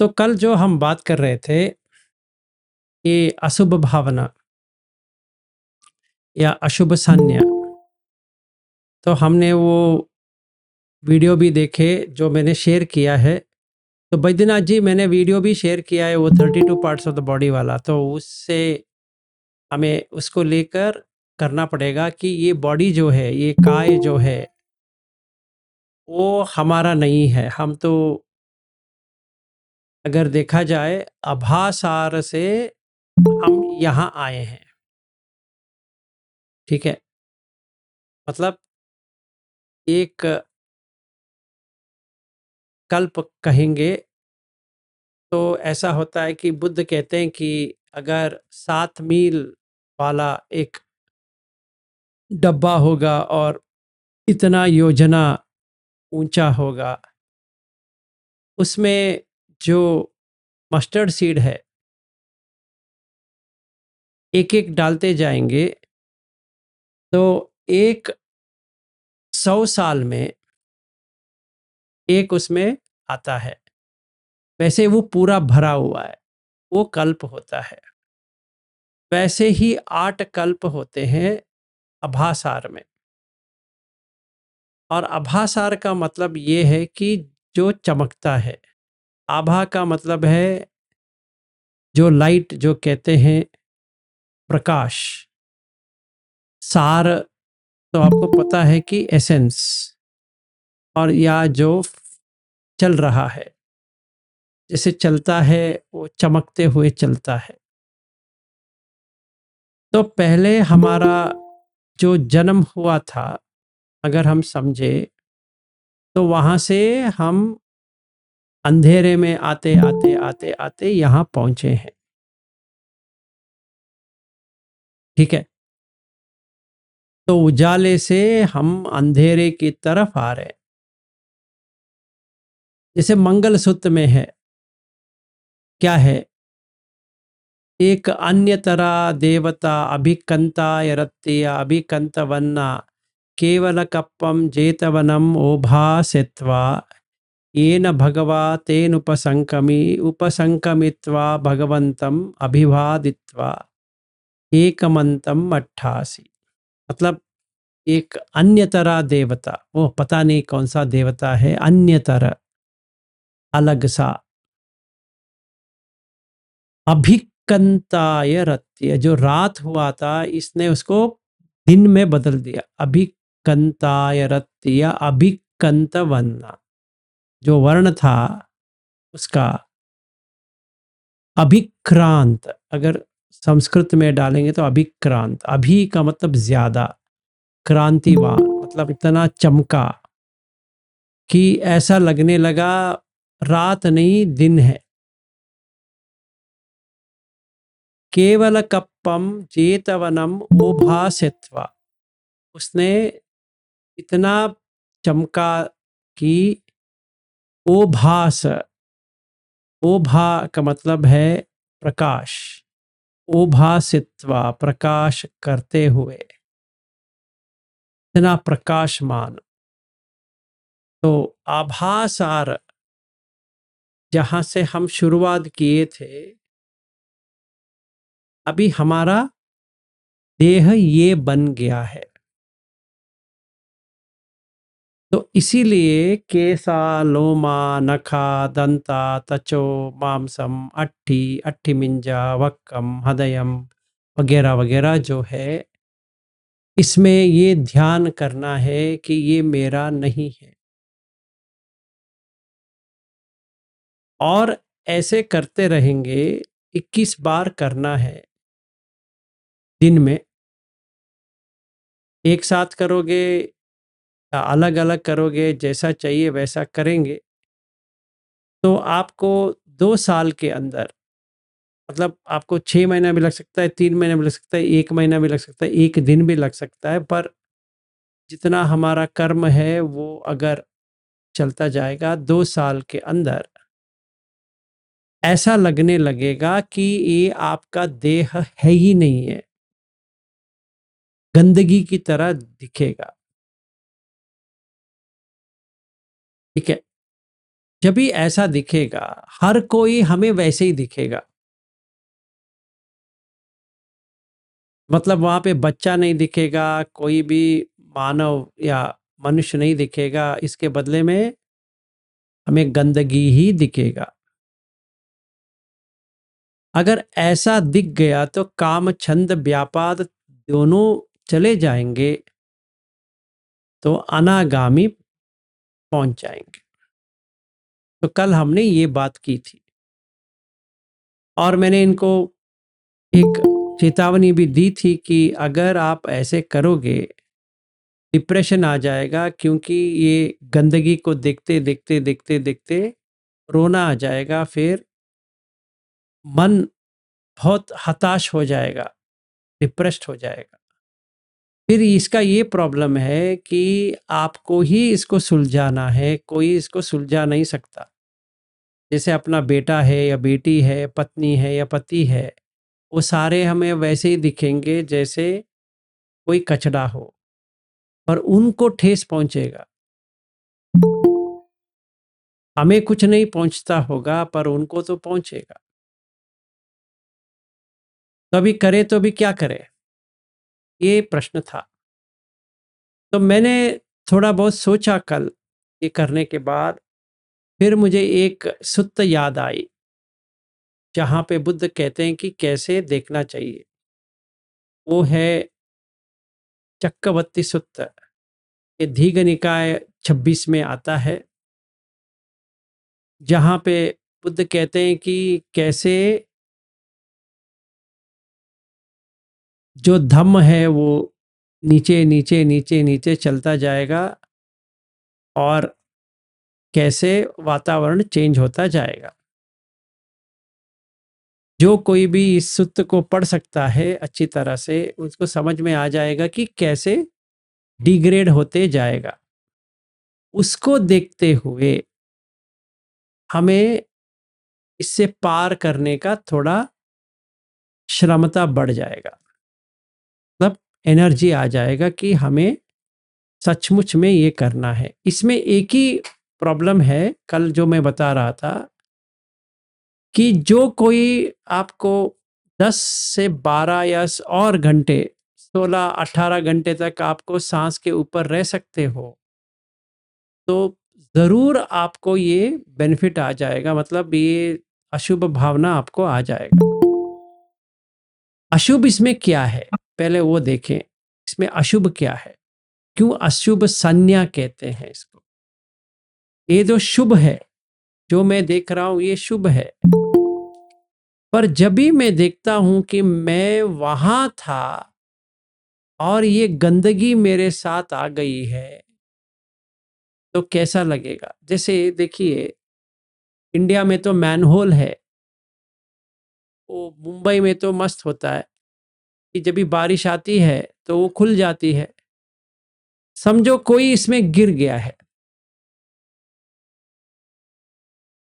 तो कल जो हम बात कर रहे थे, ये अशुभ भावना या अशुभ संज्ञा, तो हमने वो वीडियो भी देखे जो मैंने शेयर किया है। तो बैद्यनाथ जी, मैंने वीडियो भी शेयर किया है वो 32 पार्ट्स ऑफ द बॉडी वाला, तो उससे हमें उसको लेकर करना पड़ेगा कि ये बॉडी जो है, ये काय जो है, वो हमारा नहीं है। हम तो अगर देखा जाए आभासार से हम यहाँ आए हैं, ठीक है। मतलब एक कल्प कहेंगे तो ऐसा होता है कि बुद्ध कहते हैं कि अगर 7 मील वाला एक डब्बा होगा और इतना योजना ऊंचा होगा, उसमें जो मस्टर्ड सीड है एक एक डालते जाएंगे तो एक 100 साल में एक उसमें आता है। वैसे वो पूरा भरा हुआ है, वो कल्प होता है। वैसे ही 8 कल्प होते हैं आभासार में। और आभासार का मतलब ये है कि जो चमकता है। आभा का मतलब है जो लाइट, जो कहते हैं प्रकाश। सार तो आपको पता है कि एसेंस, और या जो चल रहा है, जैसे चलता है वो चमकते हुए चलता है। तो पहले हमारा जो जन्म हुआ था, अगर हम समझे, तो वहां से हम अंधेरे में आते आते आते आते यहाँ पहुंचे हैं, ठीक है। तो उजाले से हम अंधेरे की तरफ आ रहे हैं। जैसे मंगलसूत्र में है, क्या है, एक अन्यतरा देवता अभिकंता यरत्या अभिकंतवन्ना केवल कप्पम जेतवनम ओभासेत्वा येन भगवा तेन उपसंकमी उपसंकमित्वा भगवंतम अभिवादित्वा एकमंतम 88। मतलब एक अन्यतरा देवता, वो पता नहीं कौन सा देवता है, अन्यतर, अलग सा। अभिकंताय रत्य, जो रात हुआ था इसने उसको दिन में बदल दिया। अभिकंताय रत्य, अभिकंत वन्ना, जो वर्ण था उसका अभिक्रांत, अगर संस्कृत में डालेंगे तो अभिक्रांत। अभी का मतलब ज्यादा, क्रांतिवान मतलब इतना चमका कि ऐसा लगने लगा रात नहीं दिन है। केवल कप्पम जेतवनम ओभासेत्वा, उसने इतना चमका कि ओभास, ओभा का मतलब है प्रकाश, ओभासित्वा प्रकाश करते हुए, इतना प्रकाशमान। तो आभासार जहां से हम शुरुआत किए थे, अभी हमारा देह ये बन गया है। तो इसीलिए केसा लोमा नखा दंता तचो मांसम अट्ठी अट्ठिमिंजा वक्कम हृदयम वगैरह वगैरह जो है, इसमें ये ध्यान करना है कि ये मेरा नहीं है। और ऐसे करते रहेंगे, 21 बार करना है दिन में। एक साथ करोगे या अलग अलग करोगे, जैसा चाहिए वैसा करेंगे, तो आपको 2 साल के अंदर, मतलब आपको 6 महीना भी लग सकता है, 3 महीना भी लग सकता है, 1 महीना भी लग सकता है, 1 दिन भी लग सकता है, पर जितना हमारा कर्म है वो अगर चलता जाएगा, 2 साल के अंदर ऐसा लगने लगेगा कि ये आपका देह है ही नहीं है, गंदगी की तरह दिखेगा, ठीक है। जब भी ऐसा दिखेगा, हर कोई हमें वैसे ही दिखेगा। मतलब वहाँ पे बच्चा नहीं दिखेगा, कोई भी मानव या मनुष्य नहीं दिखेगा, इसके बदले में हमें गंदगी ही दिखेगा। अगर ऐसा दिख गया तो काम, छंद, व्यापार दोनों चले जाएंगे, तो अनागामी पहुंच जाएंगे। तो कल हमने ये बात की थी और मैंने इनको एक चेतावनी भी दी थी कि अगर आप ऐसे करोगे डिप्रेशन आ जाएगा, क्योंकि ये गंदगी को देखते देखते देखते देखते रोना आ जाएगा, फिर मन बहुत हताश हो जाएगा, डिप्रेस्ड हो जाएगा। फिर इसका ये प्रॉब्लम है कि आपको ही इसको सुलझाना है, कोई इसको सुलझा नहीं सकता। जैसे अपना बेटा है या बेटी है, पत्नी है या पति है, वो सारे हमें वैसे ही दिखेंगे जैसे कोई कचरा हो, पर उनको ठेस पहुंचेगा। हमें कुछ नहीं पहुंचता होगा, पर उनको तो पहुंचेगा। तो अभी करे तो अभी क्या करे, ये प्रश्न था। तो मैंने थोड़ा बहुत सोचा कल, ये करने के बाद फिर मुझे एक सुत्त याद आई, जहाँ पे बुद्ध कहते हैं कि कैसे देखना चाहिए। वो है चक्रवर्ती सुत्त, ये दीघ निकाय 26 में आता है, जहाँ पे बुद्ध कहते हैं कि कैसे जो धम्म है वो नीचे नीचे नीचे नीचे चलता जाएगा और कैसे वातावरण चेंज होता जाएगा। जो कोई भी इस सूत्र को पढ़ सकता है अच्छी तरह से, उसको समझ में आ जाएगा कि कैसे डिग्रेड होते जाएगा। उसको देखते हुए हमें इससे पार करने का थोड़ा श्रमता बढ़ जाएगा, मतलब एनर्जी आ जाएगा कि हमें सचमुच में ये करना है। इसमें एक ही प्रॉब्लम है, कल जो मैं बता रहा था, कि जो कोई आपको 10 से 12 या और घंटे, 16-18 घंटे तक आपको सांस के ऊपर रह सकते हो, तो जरूर आपको ये बेनिफिट आ जाएगा, मतलब ये अशुभ भावना आपको आ जाएगा। अशुभ इसमें क्या है, पहले वो देखें, इसमें अशुभ क्या है, क्यों अशुभ संज्ञा कहते हैं इसको। ये जो शुभ है, जो मैं देख रहा हूं ये शुभ है, पर जब भी मैं देखता हूं कि मैं वहां था और ये गंदगी मेरे साथ आ गई है, तो कैसा लगेगा। जैसे देखिए, इंडिया में तो मैनहोल है, वो मुंबई में तो मस्त होता है कि जब भी बारिश आती है तो वो खुल जाती है। समझो कोई इसमें गिर गया है,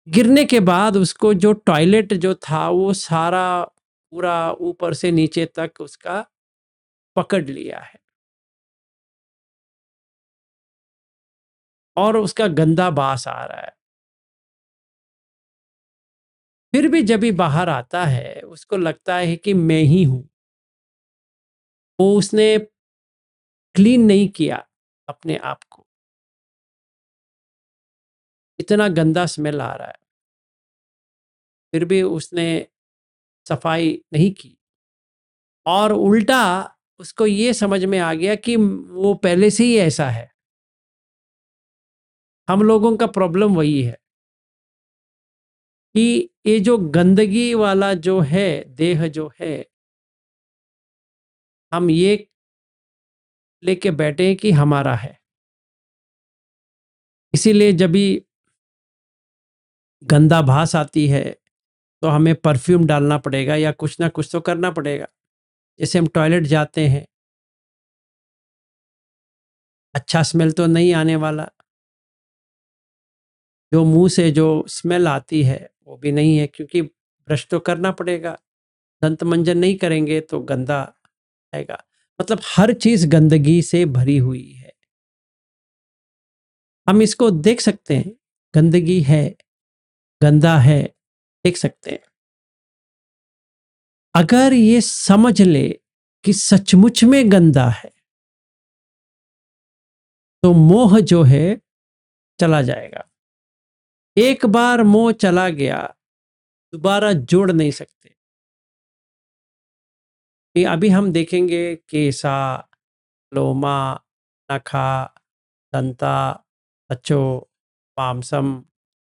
गिरने के बाद उसको जो टॉयलेट जो था वो सारा पूरा ऊपर से नीचे तक उसका पकड़ लिया है और उसका गंदा बास आ रहा है। फिर भी जब भी बाहर आता है उसको लगता है कि मैं ही हूं, वो उसने क्लीन नहीं किया अपने आप को, इतना गंदा स्मेल आ रहा है, फिर भी उसने सफाई नहीं की। और उल्टा उसको ये समझ में आ गया कि वो पहले से ही ऐसा है। हम लोगों का प्रॉब्लम वही है कि ये जो गंदगी वाला जो है देह जो है, हम ये लेके बैठे हैं कि हमारा है। इसीलिए जब भी गंदा भास आती है तो हमें परफ्यूम डालना पड़ेगा या कुछ ना कुछ तो करना पड़ेगा। जैसे हम टॉयलेट जाते हैं, अच्छा स्मेल तो नहीं आने वाला, जो मुंह से जो स्मेल आती है वो भी नहीं है, क्योंकि ब्रश तो करना पड़ेगा। दंत मंजन नहीं करेंगे तो गंदा आएगा। मतलब हर चीज गंदगी से भरी हुई है, हम इसको देख सकते हैं, गंदगी है। गंदा है, देख सकते हैं। अगर ये समझ ले कि सचमुच में गंदा है, तो मोह जो है चला जाएगा। एक बार मोह चला गया, दोबारा जोड़ नहीं सकते। ये अभी हम देखेंगे केसा, लोमा, नखा, दंता, तचो, मांसम,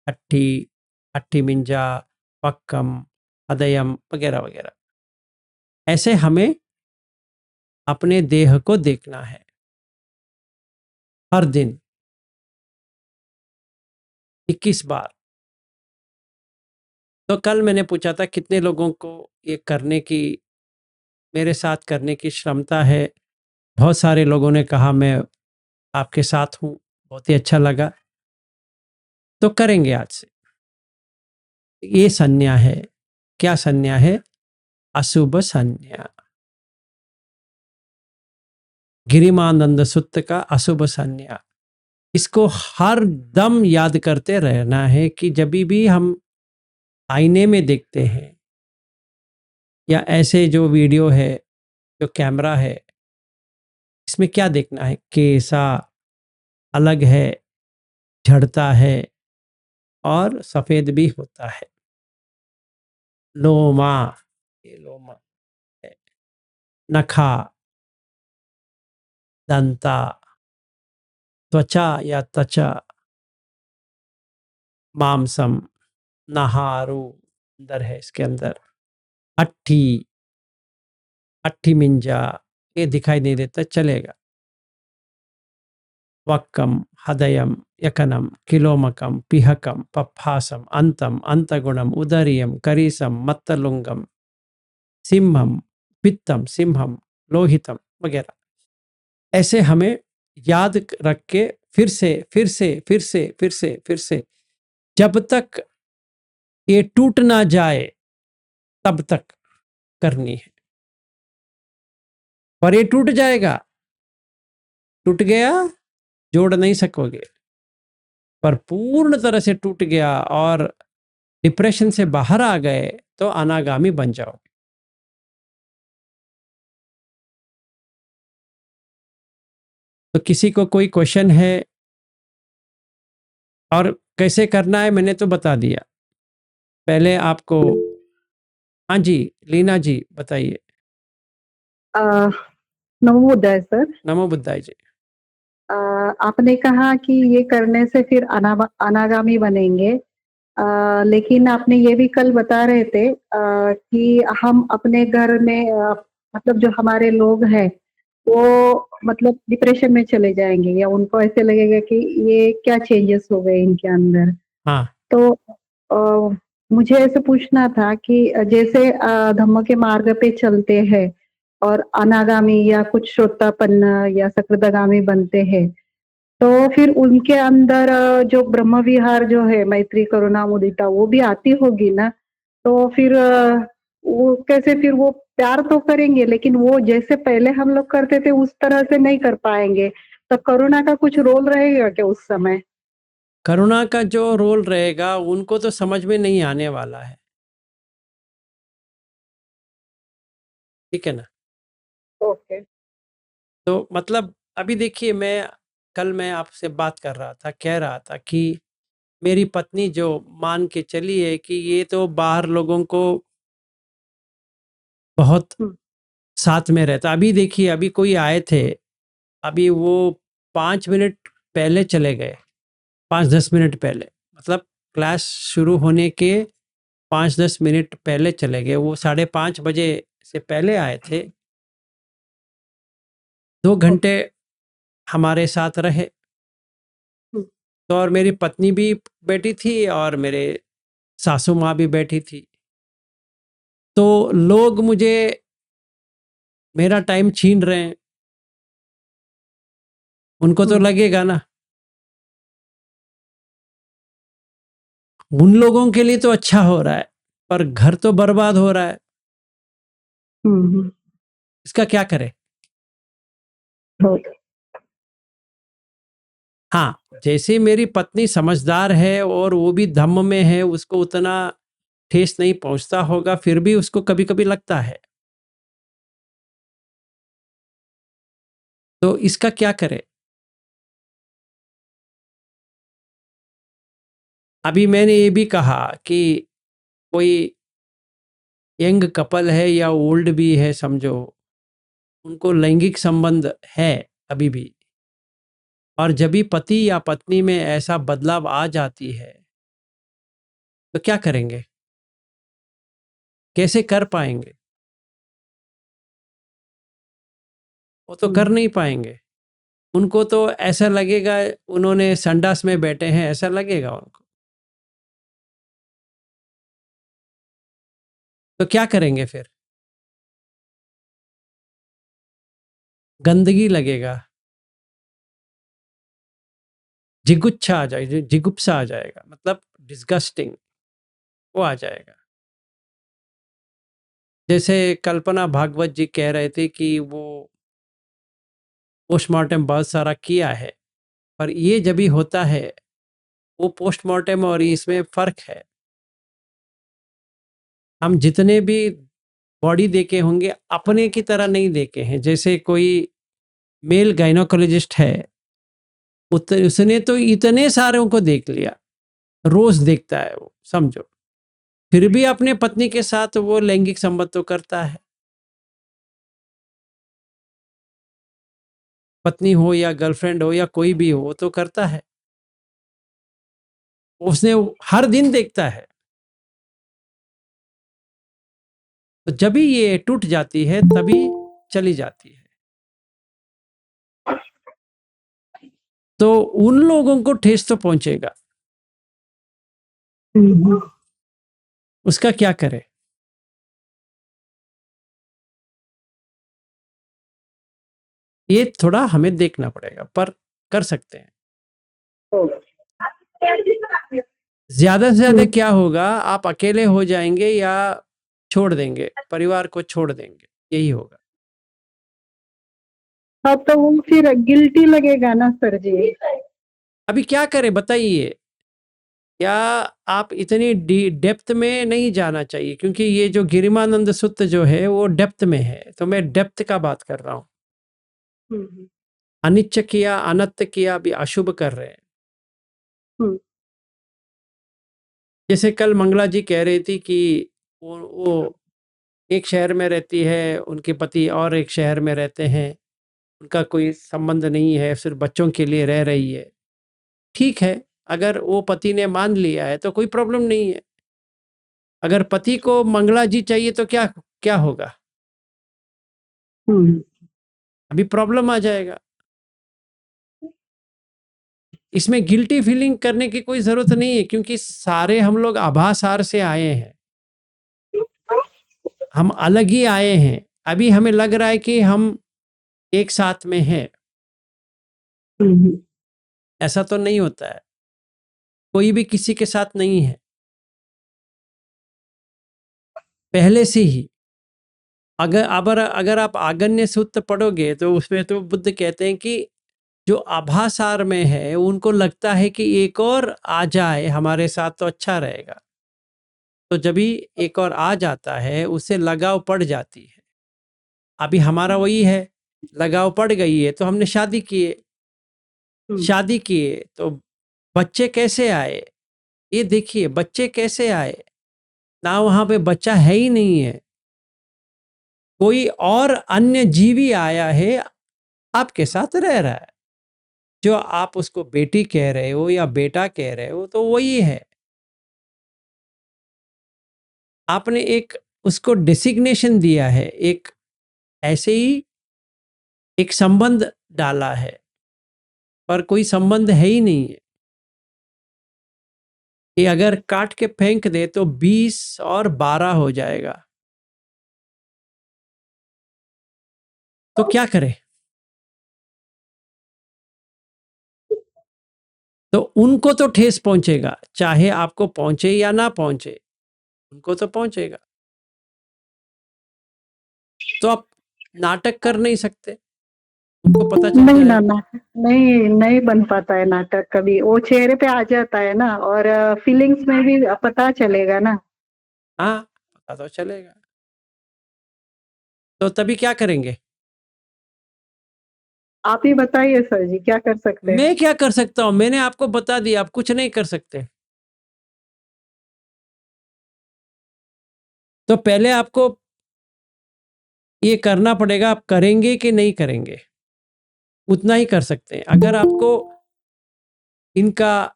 अट्ठी, अट्ठी मिंजा, पक्कम, हदयम वगैरह वगैरह। ऐसे हमें अपने देह को देखना है हर दिन 21 बार। तो कल मैंने पूछा था कितने लोगों को ये करने की, मेरे साथ करने की क्षमता है। बहुत सारे लोगों ने कहा मैं आपके साथ हूँ, बहुत ही अच्छा लगा। तो करेंगे आज से। ये संज्ञा है। क्या संज्ञा है? अशुभ संज्ञा। गिरिमानंद सुत्त का अशुभ संज्ञा। इसको हर दम याद करते रहना है कि जब भी हम आईने में देखते हैं या ऐसे जो वीडियो है, जो कैमरा है, इसमें क्या देखना है? कैसा अलग है, झड़ता है और सफेद भी होता है। लोमा, ये लोमा है। नखा, दंता, त्वचा या त्वचा, मांसम, नहारू अंदर है, इसके अंदर अट्ठी, अट्ठी मिंजा, ये दिखाई नहीं देता, चलेगा। वक्कम, हदयम, यकनम, किलोमकम, पिहकम, पप्फासम, अंतम, अंतगुणम, उदरियम, करीसम, मत्तलुंगम, सिंहम, पित्तम, सिंहम, लोहितम वगैरह। ऐसे हमें याद रख के फिर से फिर से फिर से फिर से फिर से जब तक ये टूट ना जाए तब तक करनी है। पर ये टूट जाएगा, टूट गया, जोड़ नहीं सकोगे। पर पूर्ण तरह से टूट गया और डिप्रेशन से बाहर आ गए तो अनागामी बन जाओगे। तो किसी को कोई क्वेश्चन है? और कैसे करना है मैंने तो बता दिया। पहले आपको, हाँ जी, लीना जी बताइए। अ, नवोदय सर। नमो बुद्धाय जी। अ, आपने कहा कि ये करने से फिर अनागामी बनेंगे। लेकिन आपने ये भी कल बता रहे थे कि हम अपने घर में मतलब जो हमारे लोग हैं वो मतलब डिप्रेशन में चले जाएंगे या उनको ऐसे लगेगा कि ये क्या चेंजेस हो गए इनके अंदर। हाँ, तो अ, मुझे ऐसे पूछना था कि जैसे धम्म के मार्ग पे चलते हैं और अनागामी या कुछ श्रोतापन्न या सकृदागामी बनते हैं, तो फिर उनके अंदर जो ब्रह्म विहार जो है मैत्री, करुणा, मुदिता वो भी आती होगी ना? तो फिर वो कैसे फिर वो प्यार तो करेंगे लेकिन वो जैसे पहले हम लोग करते थे उस तरह से नहीं कर पाएँगे। तो करुणा का कुछ रोल रहेगा क्या उस समय? करुणा का जो रोल रहेगा उनको तो समझ में नहीं आने वाला है, ठीक है ना? ओके। तो मतलब अभी देखिए, कल मैं आपसे बात कर रहा था, कह रहा था कि मेरी पत्नी जो मान के चली है कि ये तो बाहर लोगों को बहुत हुँ, साथ में रहता। अभी देखिए, अभी कोई आए थे, अभी वो 5 मिनट पहले चले गए, 5-10 मिनट पहले, मतलब क्लास शुरू होने के 5-10 मिनट पहले चले गए। वो 5:30 बजे से पहले आए थे, 2 घंटे ओके। हमारे साथ रहे। हुँ, तो और मेरी पत्नी भी बैठी थी और मेरे सासू माँ भी बैठी थी। तो लोग मुझे मेरा टाइम छीन रहे हैं, उनको तो हुँ, लगेगा ना। उन लोगों के लिए तो अच्छा हो रहा है, पर घर तो बर्बाद हो रहा है। हुँ, हुँ। इसका क्या करें? ओके। हाँ, जैसे मेरी पत्नी समझदार है और वो भी धम्म में है, उसको उतना ठेस नहीं पहुंचता होगा, फिर भी उसको कभी कभी लगता है। तो इसका क्या करे? अभी मैंने ये भी कहा कि कोई यंग कपल है या ओल्ड भी है समझो, उनको लैंगिक संबंध है अभी भी, और जब भी पति या पत्नी में ऐसा बदलाव आ जाती है तो क्या करेंगे? कैसे कर पाएंगे? वो तो कर नहीं पाएंगे। उनको तो ऐसा लगेगा उन्होंने संडास में बैठे हैं, ऐसा लगेगा उनको। तो क्या करेंगे फिर? गंदगी लगेगा, जिगुच्छा आ जाएगी, जिगुप्सा आ जाएगा, मतलब डिस्गस्टिंग वो आ जाएगा। जैसे कल्पना भागवत जी कह रहे थे कि वो पोस्टमार्टम बहुत सारा किया है, पर ये जब भी होता है, वो पोस्टमार्टम और इसमें फर्क है। हम जितने भी बॉडी देखे होंगे अपने की तरह नहीं देखे हैं। जैसे कोई मेल गायनोकोलॉजिस्ट है, उसने तो इतने सारों को देख लिया, रोज देखता है वो समझो, फिर भी अपने पत्नी के साथ वो लैंगिक संबंध तो करता है। पत्नी हो या गर्लफ्रेंड हो या कोई भी हो, वो तो करता है। उसने हर दिन देखता है। तो जब भी ये टूट जाती है तभी चली जाती है। तो उन लोगों को ठेस तो पहुंचेगा। उसका क्या करे? ये थोड़ा हमें देखना पड़ेगा, पर कर सकते हैं। ज्यादा से ज्यादा क्या होगा, आप अकेले हो जाएंगे या छोड़ देंगे, परिवार को छोड़ देंगे, यही होगा। हाँ, तो वो फिर गिल्टी लगेगा ना सर जी। अभी क्या करें बताइए? क्या आप इतनी डेप्थ में नहीं जाना चाहिए, क्योंकि ये जो गिरिमानंद सुत्त जो है वो डेप्थ में है, तो मैं डेप्थ का बात कर रहा हूँ। अनिच्च किया, अनत्त किया, अभी अशुभ कर रहे हैं। जैसे कल मंगला जी कह रही थी कि वो एक शहर में रहती है, उनके पति और एक शहर में रहते हैं, उनका कोई संबंध नहीं है, सिर्फ बच्चों के लिए रह रही है। ठीक है, अगर वो पति ने मान लिया है तो कोई प्रॉब्लम नहीं है। अगर पति को मंगला जी चाहिए तो क्या क्या होगा? अभी प्रॉब्लम आ जाएगा। इसमें गिल्टी फीलिंग करने की कोई जरूरत नहीं है, क्योंकि सारे हम लोग आभासार से आए हैं, हम अलग ही आए हैं। अभी हमें लग रहा है कि हम एक साथ में हैं, ऐसा तो नहीं होता है। कोई भी किसी के साथ नहीं है पहले से ही। अगर आप आगन्य सूत्र पढ़ोगे तो उसमें तो बुद्ध कहते हैं कि जो आभासार में है उनको लगता है कि एक और आ जाए हमारे साथ तो अच्छा रहेगा। तो जब भी एक और आ जाता है उससे लगाव पड़ जाती है। अभी हमारा वही है, लगाव पड़ गई है तो हमने शादी किए, शादी किए तो बच्चे कैसे आए? ये देखिए बच्चे कैसे आए, ना वहां पे बच्चा है ही नहीं है, कोई और अन्य जीवी आया है, आपके साथ रह रहा है। जो आप उसको बेटी कह रहे हो या बेटा कह रहे हो तो वही है। आपने एक उसको डेसिग्नेशन दिया है, एक ऐसे ही एक संबंध डाला है, पर कोई संबंध है ही नहीं है। ये अगर काट के फेंक दे तो 20 और 12 हो जाएगा। तो क्या करें? तो उनको तो ठेस पहुंचेगा, चाहे आपको पहुंचे या ना पहुंचे, उनको तो पहुंचेगा। तो आप नाटक कर नहीं सकते। तुमको पता चल नहीं ना, जाएगा। नहीं, नहीं बन पाता है नाटक कभी, वो चेहरे पे आ जाता है ना, और फीलिंग्स में भी पता चलेगा ना। हाँ, पता तो चलेगा। तो तभी क्या करेंगे? आप ही बताइए सर जी, क्या कर सकते हैं? मैं क्या कर सकता हूँ? मैंने आपको बता दिया, आप कुछ नहीं कर सकते। तो पहले आपको ये करना पड़ेगा, आप करेंगे कि नहीं करेंगे, उतना ही कर सकते हैं। अगर आपको इनका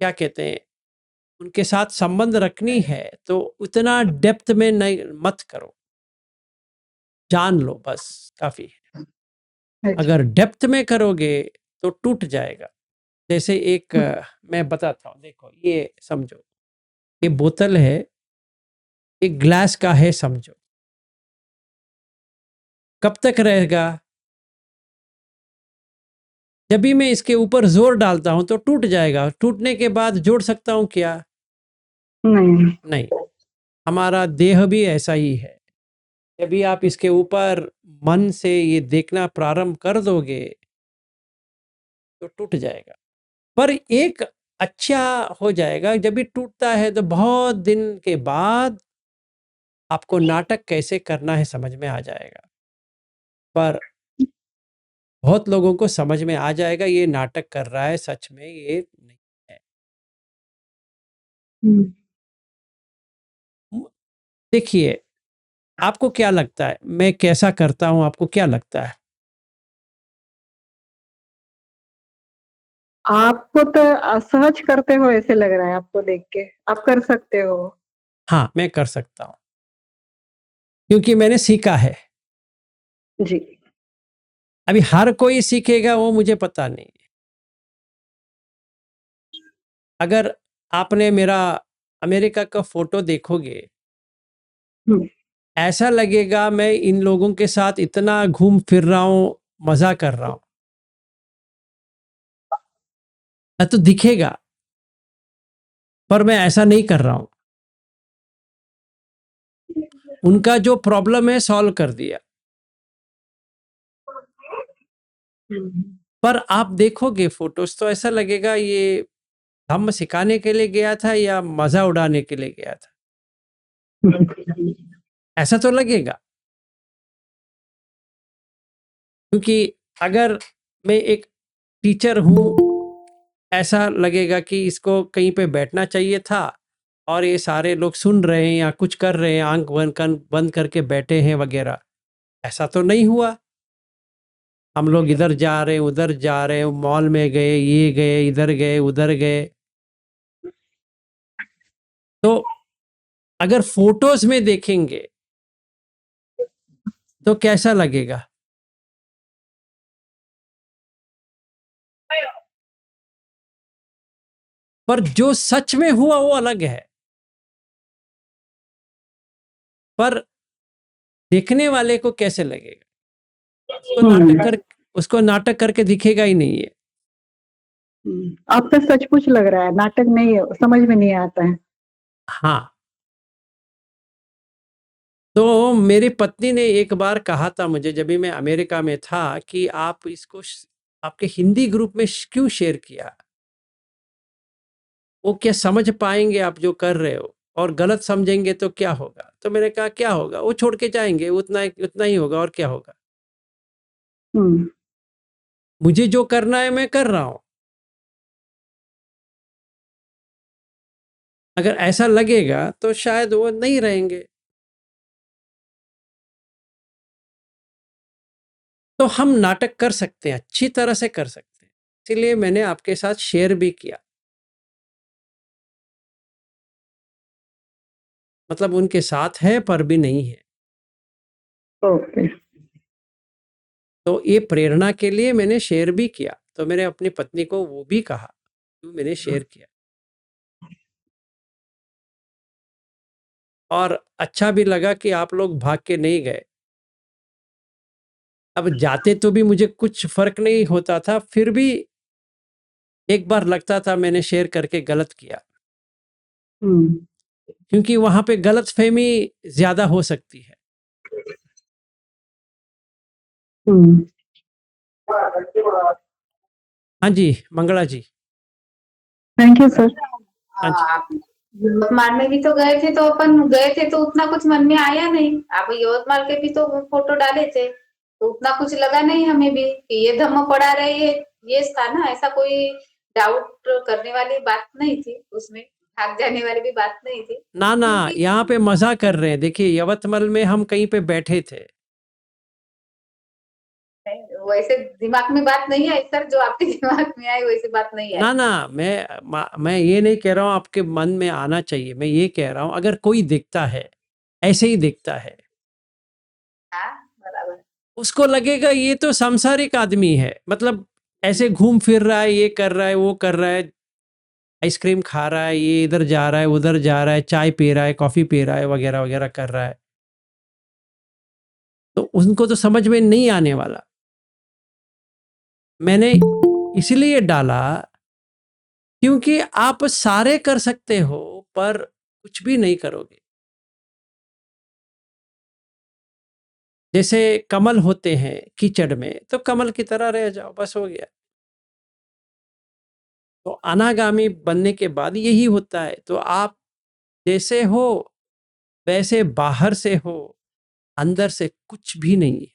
क्या कहते हैं, उनके साथ संबंध रखनी है तो उतना डेप्थ में नहीं मत करो, जान लो बस, काफी है। अच्छा। अगर डेप्थ में करोगे तो टूट जाएगा। जैसे एक मैं बताता हूँ, देखो ये समझो, ये बोतल है, एक ग्लास का है समझो, कब तक रहेगा? जब भी मैं इसके ऊपर जोर डालता हूं तो टूट जाएगा। टूटने के बाद जोड़ सकता हूं क्या? नहीं। नहीं। हमारा देह भी ऐसा ही है। जब भी आप इसके ऊपर मन से ये देखना प्रारंभ कर दोगे तो टूट जाएगा। पर एक अच्छा हो जाएगा, जब भी टूटता है तो बहुत दिन के बाद आपको नाटक कैसे करना है समझ में आ जाएगा। पर बहुत लोगों को समझ में आ जाएगा ये नाटक कर रहा है, सच में ये नहीं है। हुँ। देखिए, आपको क्या लगता है मैं कैसा करता हूं, आपको क्या लगता है? आपको तो असहज करते हो ऐसे लग रहा है आपको देख के, आप कर सकते हो। हाँ, मैं कर सकता हूं, क्योंकि मैंने सीखा है। जी। अभी हर कोई सीखेगा वो मुझे पता नहीं। अगर आपने मेरा अमेरिका का फोटो देखोगे, हुँ। ऐसा लगेगा मैं इन लोगों के साथ इतना घूम फिर रहा हूं, मजा कर रहा हूं। तो दिखेगा, पर मैं ऐसा नहीं कर रहा हूं। उनका जो प्रॉब्लम है सॉल्व कर दिया। हुँ। पर आप देखोगे फोटोज तो ऐसा लगेगा ये धम्म सिखाने के लिए गया था या मजा उड़ाने के लिए गया था, ऐसा तो लगेगा। क्योंकि अगर मैं एक टीचर हूं, ऐसा लगेगा कि इसको कहीं पे बैठना चाहिए था और ये सारे लोग सुन रहे हैं या कुछ कर रहे हैं, आंख बंद करके बैठे हैं वगैरह। ऐसा तो नहीं हुआ। हम लोग इधर जा रहे हैं, उधर जा रहे हैं, मॉल में गए, ये गए, इधर गए, उधर गए। तो अगर फोटोज में देखेंगे तो कैसा लगेगा? पर जो सच में हुआ वो अलग है। पर देखने वाले को कैसे लगेगा? उसको नाटक हुँ। कर उसको नाटक करके दिखेगा ही नहीं है। हुँ। आपका सचमुच लग रहा है, नाटक नहीं है, समझ में नहीं आता है। हाँ। तो मेरी पत्नी ने एक बार कहा था मुझे, जब भी मैं अमेरिका में था, कि आप इसको आपके हिंदी ग्रुप में क्यों शेयर किया? वो क्या समझ पाएंगे आप जो कर रहे हो? और गलत समझेंगे तो क्या होगा? तो मैंने कहा क्या होगा, वो छोड़ के जाएंगे, उतना ही होगा और क्या होगा। हुँ। मुझे जो करना है मैं कर रहा हूं। अगर ऐसा लगेगा तो शायद वो नहीं रहेंगे। तो हम नाटक कर सकते हैं, अच्छी तरह से कर सकते हैं। इसीलिए मैंने आपके साथ शेयर भी किया। मतलब उनके साथ है पर भी नहीं है। ओके। तो ये प्रेरणा के लिए मैंने शेयर भी किया। तो मैंने अपनी पत्नी को वो भी कहा, तो मैंने शेयर किया। और अच्छा भी लगा कि आप लोग भाग के नहीं गए। अब जाते तो भी मुझे कुछ फर्क नहीं होता था, फिर भी एक बार लगता था मैंने शेयर करके गलत किया। हुँ। क्योंकि वहां पे गलतफहमी ज्यादा हो सकती है। हुँ। हाँ जी, Mangala ji. Thank you sir. हाँ जी। आप यवतमाल में भी तो गए थे, तो अपन गए थे तो उतना कुछ मन में आया नहीं। आप यवतमाल के भी तो फोटो डाले थे, तो उतना कुछ लगा नहीं हमें भी कि ये धम्म पड़ा रहे, ये था ना, ऐसा कोई डाउट करने वाली बात नहीं थी उसमें, भाग जाने वाली भी बात नहीं थी, ना, ना, क्योंकि यहाँ पे मज़ा कर रहे हैं। देखिए, यवतमाल में हम कहीं पे बैठे थे। वैसे दिमाग में बात नहीं आई सर, जो आपके दिमाग में आई वैसी बात नहीं आई। ना, ना, मैं ये नहीं कह रहा हूँ आपके मन में आना चाहिए। मैं ये कह रहा हूँ अगर कोई दिखता है, ऐसे ही दिखता है, हाँ, बराबर। उसको लगेगा ये तो सांसारिक आदमी है। मतलब ऐसे घूम फिर रहा है, ये कर रहा है, वो कर रहा है, आइसक्रीम खा रहा है, ये इधर जा रहा है, उधर जा रहा है, चाय पी रहा है, कॉफ़ी पी रहा है, वगैरह-वगैरह कर रहा है। तो उनको तो समझ में नहीं आने वाला। मैंने इसलिए डाला क्योंकि आप सारे कर सकते हो, पर कुछ भी नहीं करोगे। जैसे कमल होते हैं कीचड़ में, तो कमल की तरह रह जाओ, बस हो गया। तो अनागामी बनने के बाद यही होता है। तो आप जैसे हो वैसे बाहर से हो, अंदर से कुछ भी नहीं है।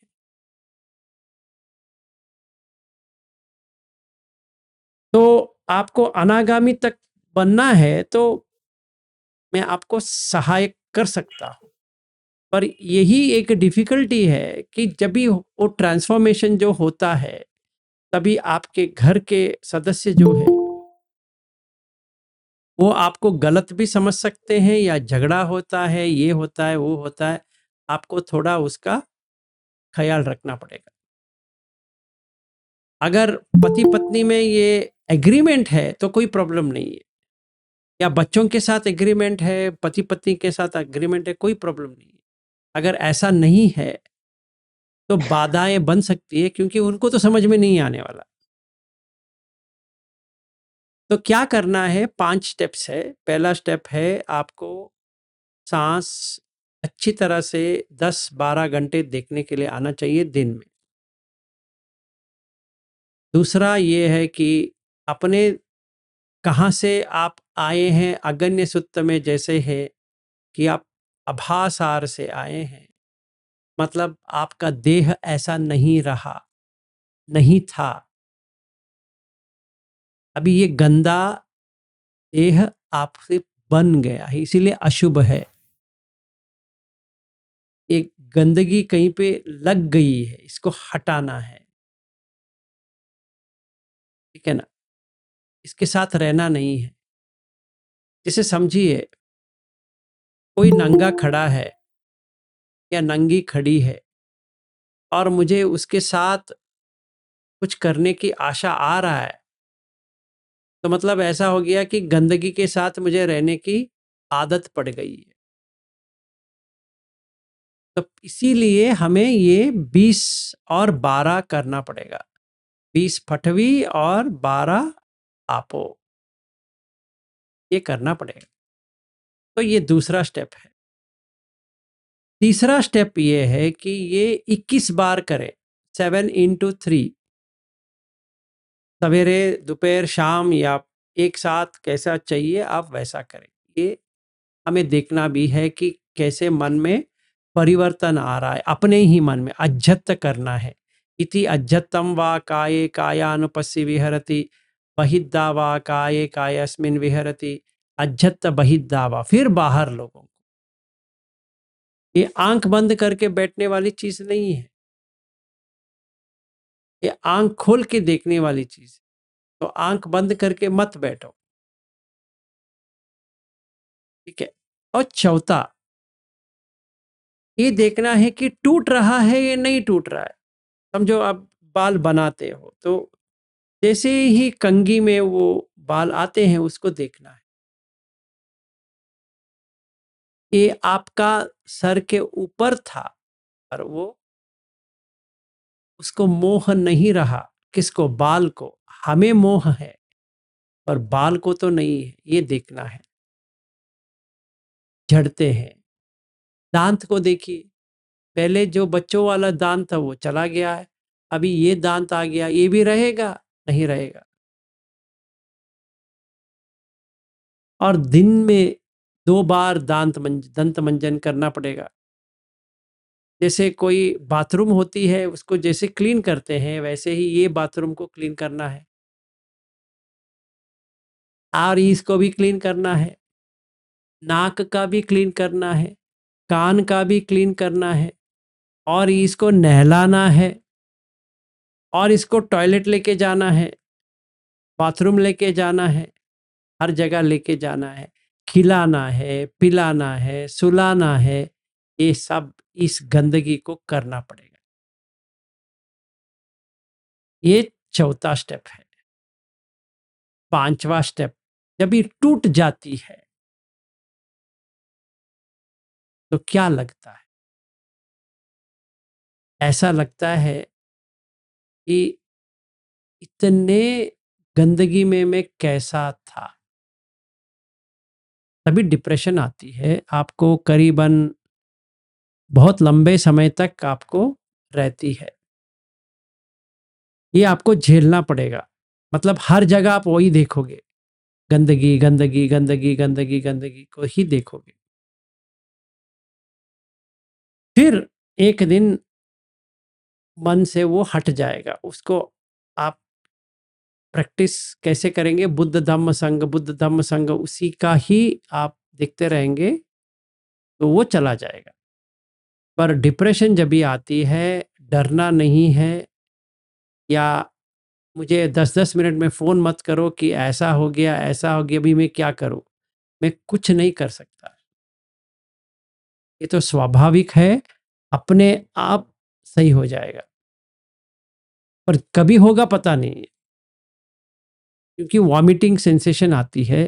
तो आपको अनागामी तक बनना है, तो मैं आपको सहायक कर सकता हूँ। पर यही एक डिफ़िकल्टी है कि जब भी वो ट्रांसफ़ॉर्मेशन जो होता है, तभी आपके घर के सदस्य जो हैं, वो आपको गलत भी समझ सकते हैं, या झगड़ा होता है, ये होता है, वो होता है। आपको थोड़ा उसका ख़्याल रखना पड़ेगा। अगर पति-पत्नी में ये एग्रीमेंट है, तो कोई प्रॉब्लम नहीं है। या बच्चों के साथ एग्रीमेंट है, पति-पत्नी के साथ एग्रीमेंट है, कोई प्रॉब्लम नहीं है। अगर ऐसा नहीं है, तो बाधाएँ बन सकती है, क्योंकि उनको तो समझ में नहीं आने वाला। तो क्या करना है, 5 स्टेप्स है। पहला स्टेप है आपको साँस अच्छी तरह से 10-12 घंटे देखने के लिए आना चाहिए दिन में। दूसरा ये है कि अपने कहाँ से आप आए हैं, अगन्य सुत्त में जैसे है कि आप आभासार से आए हैं। मतलब आपका देह ऐसा नहीं रहा, नहीं था। अभी ये गंदा देह आपसे बन गया है, इसीलिए अशुभ है। एक गंदगी कहीं पे लग गई है, इसको हटाना है। ठीक है ना? इसके साथ रहना नहीं है। जैसे समझिए, कोई नंगा खड़ा है या नंगी खड़ी है, और मुझे उसके साथ कुछ करने की आशा आ रहा है, तो मतलब ऐसा हो गया कि गंदगी के साथ मुझे रहने की आदत पड़ गई है। तो इसीलिए हमें ये 20 और 12 करना पड़ेगा। 20 पठवी और 12 आपो, ये करना पड़ेगा। तो ये दूसरा स्टेप है। तीसरा स्टेप ये है कि ये 21 बार करें, 7 इंटू 3। सवेरे, दोपहर, शाम, या एक साथ कैसा चाहिए आप वैसा करें। ये हमें देखना भी है कि कैसे मन में परिवर्तन आ रहा है। अपने ही मन में अज्जत करना है। इति अज्जत्तम वा काये कायानुपस्सी विहरति, बहिद्दा वा काये कायस्मिन् विहरति, अज्जत बहिद्दा वा। फिर बाहर लोगों को, ये आंख बंद करके बैठने वाली चीज नहीं है, ये आंख खोल के देखने वाली चीज है। तो आंख बंद करके मत बैठो। ठीक है। और चौथा, ये देखना है कि टूट रहा है या नहीं टूट रहा है। समझो आप बाल बनाते हो, तो जैसे ही कंघी में वो बाल आते हैं, उसको देखना है। ये आपका सर के ऊपर था, पर वो उसको मोह नहीं रहा। किसको? बाल को। हमें मोह है, पर बाल को तो नहीं है, ये देखना है। झड़ते हैं। दांत को देखिए, पहले जो बच्चों वाला दांत था वो चला गया है, अभी ये दांत आ गया, ये भी रहेगा? नहीं रहेगा। और दिन में 2 बार दंत मंजन करना पड़ेगा। जैसे कोई बाथरूम होती है, उसको जैसे क्लीन करते हैं, वैसे ही ये बाथरूम को क्लीन करना है। और इसको भी क्लीन करना है, नाक का भी क्लीन करना है, कान का भी क्लीन करना है, और इसको नहलाना है, और इसको टॉयलेट लेके जाना है, बाथरूम लेके जाना है, हर जगह लेके जाना है, खिलाना है, पिलाना है, सुलाना है। ये सब इस गंदगी को करना पड़ेगा। ये चौथा स्टेप है। 5वां स्टेप, जब ये टूट जाती है तो क्या लगता है? ऐसा लगता है कि इतने गंदगी में मैं कैसा था। तभी डिप्रेशन आती है। आपको करीबन बहुत लंबे समय तक आपको रहती है। ये आपको झेलना पड़ेगा। मतलब हर जगह आप वही देखोगे, गंदगी, गंदगी, गंदगी, गंदगी, गंदगी को ही देखोगे। फिर एक दिन मन से वो हट जाएगा। उसको आप प्रैक्टिस कैसे करेंगे? बुद्ध धम्म संघ, बुद्ध धम्म संघ, उसी का ही आप देखते रहेंगे तो वो चला जाएगा। पर डिप्रेशन जब भी आती है, डरना नहीं है, या मुझे 10-10 मिनट में फ़ोन मत करो कि ऐसा हो गया, ऐसा हो गया, अभी मैं क्या करूँ? मैं कुछ नहीं कर सकता। ये तो स्वाभाविक है, अपने आप सही हो जाएगा। पर कभी होगा पता नहीं, क्योंकि वॉमिटिंग सेंसेशन आती है,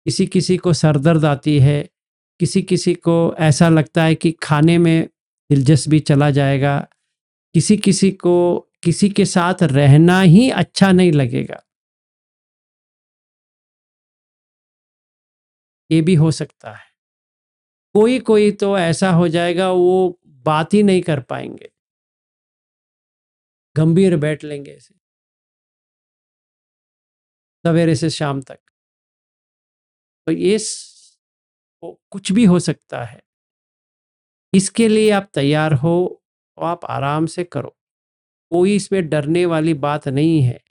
किसी-किसी को सर दर्द आती है, किसी-किसी को ऐसा लगता है कि खाने में दिलचस्पी चला जाएगा, किसी-किसी को किसी के साथ रहना ही अच्छा नहीं लगेगा। ये भी हो सकता है। कोई-कोई तो ऐसा हो जाएगा, वो बात ही नहीं कर पाएँगे। गंभीर बैठ लेंगे ऐसे, सवेरे से शाम तक। तो ये कुछ भी हो सकता है। इसके लिए आप तैयार हो, तो आप आराम से करो। कोई इसमें डरने वाली बात नहीं है।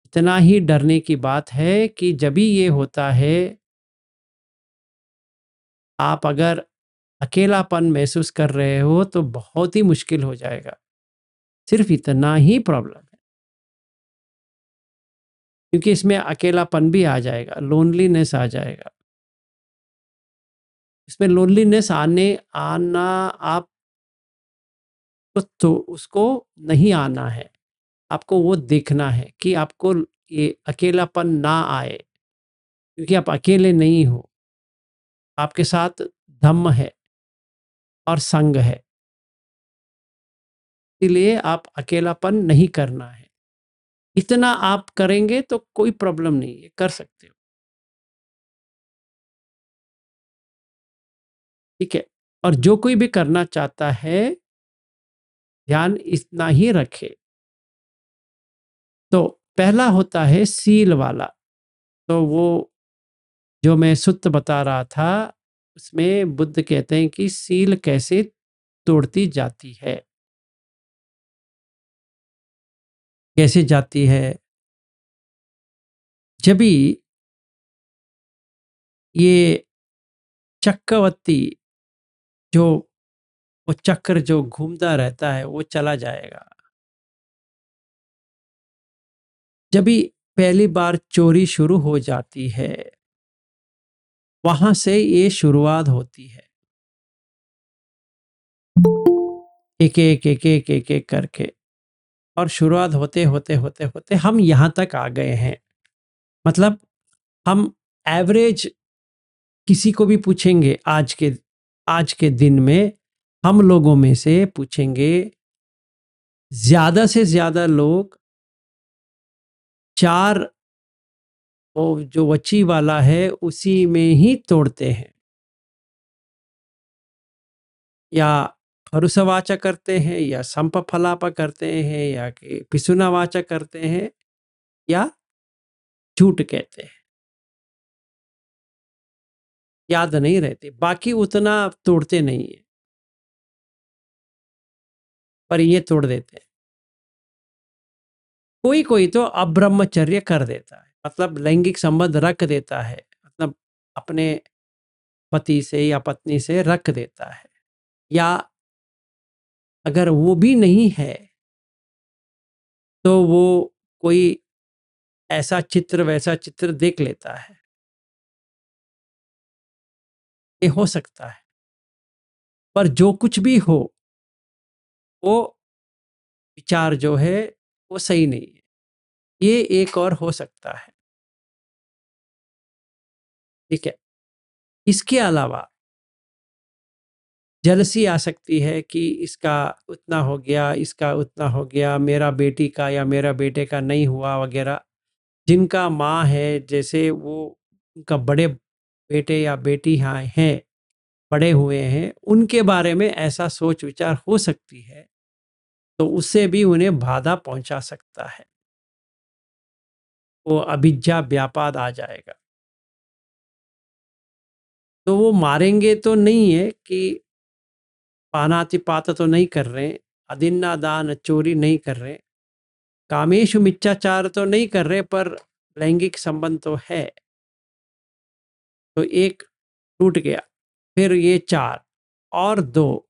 इतना ही डरने की बात है कि जब भी ये होता है, आप अगर अकेलापन महसूस कर रहे हो तो बहुत ही मुश्किल हो जाएगा। सिर्फ इतना ही प्रॉब्लम है। क्योंकि इसमें अकेलापन भी आ जाएगा, लोनलीनेस आ जाएगा। इसमें लोनलीनेस आना आप तो उसको नहीं आना है। आपको वो देखना है कि आपको ये अकेलापन ना आए, क्योंकि आप अकेले नहीं हो। आपके साथ धम्म है और संग है। इसलिए आप अकेलापन नहीं करना है। इतना आप करेंगे तो कोई प्रॉब्लम नहीं है, कर सकते हो। ठीक है? और जो कोई भी करना चाहता है, ध्यान इतना ही रखे। तो पहला होता है सील वाला। तो वो जो मैं सुत्त बता रहा था, उसमें बुद्ध कहते हैं कि सील कैसे तोड़ती जाती है। कैसे जाती है? जब भी ये चक्रवर्ती, जो वो चक्र जो घूमता रहता है, वो चला जाएगा। जब भी पहली बार चोरी शुरू हो जाती है, वहां से ये शुरुआत होती है। एक एक एक एक एक एक करके, और शुरुआत होते होते होते होते हम यहाँ तक आ गए हैं। मतलब हम एवरेज किसी को भी पूछेंगे, आज के दिन में हम लोगों में से पूछेंगे, ज्यादा से ज्यादा लोग 4, वो जो वची वाला है उसी में ही तोड़ते हैं, या भरुसवाच करते हैं या संपफलाप करते हैं या कि पिसुनावाच करते हैं या झूठ कहते हैं, याद नहीं रहते। बाकी उतना तोड़ते नहीं है, पर ये तोड़ देते हैं। कोई कोई तो अब्रह्मचर्य कर देता है, मतलब लैंगिक संबंध रख देता है, मतलब अपने पति से या पत्नी से रख देता है। या अगर वो भी नहीं है तो वो कोई ऐसा चित्र वैसा चित्र देख लेता है, ये हो सकता है। पर जो कुछ भी हो, वो विचार जो है वो सही नहीं है। ये एक और हो सकता है, ठीक है। इसके अलावा जलसी आ सकती है कि इसका उतना हो गया, इसका उतना हो गया, मेरा बेटी का या मेरा बेटे का नहीं हुआ वगैरह। जिनका माँ है, जैसे वो उनका बड़े बेटे या बेटी यहाँ हैं, बड़े हुए हैं, उनके बारे में ऐसा सोच विचार हो सकती है, तो उससे भी उन्हें बाधा पहुंचा सकता है। वो अभिज्ञा व्यापाद आ जाएगा। तो वो मारेंगे तो नहीं है कि पानातिपात तो नहीं कर रहे, अदिन्ना दान चोरी नहीं कर रहे, कामेशु मिथ्याचार तो नहीं कर रहे, पर लैंगिक संबंध तो है। तो एक टूट गया, फिर ये 4 और 2,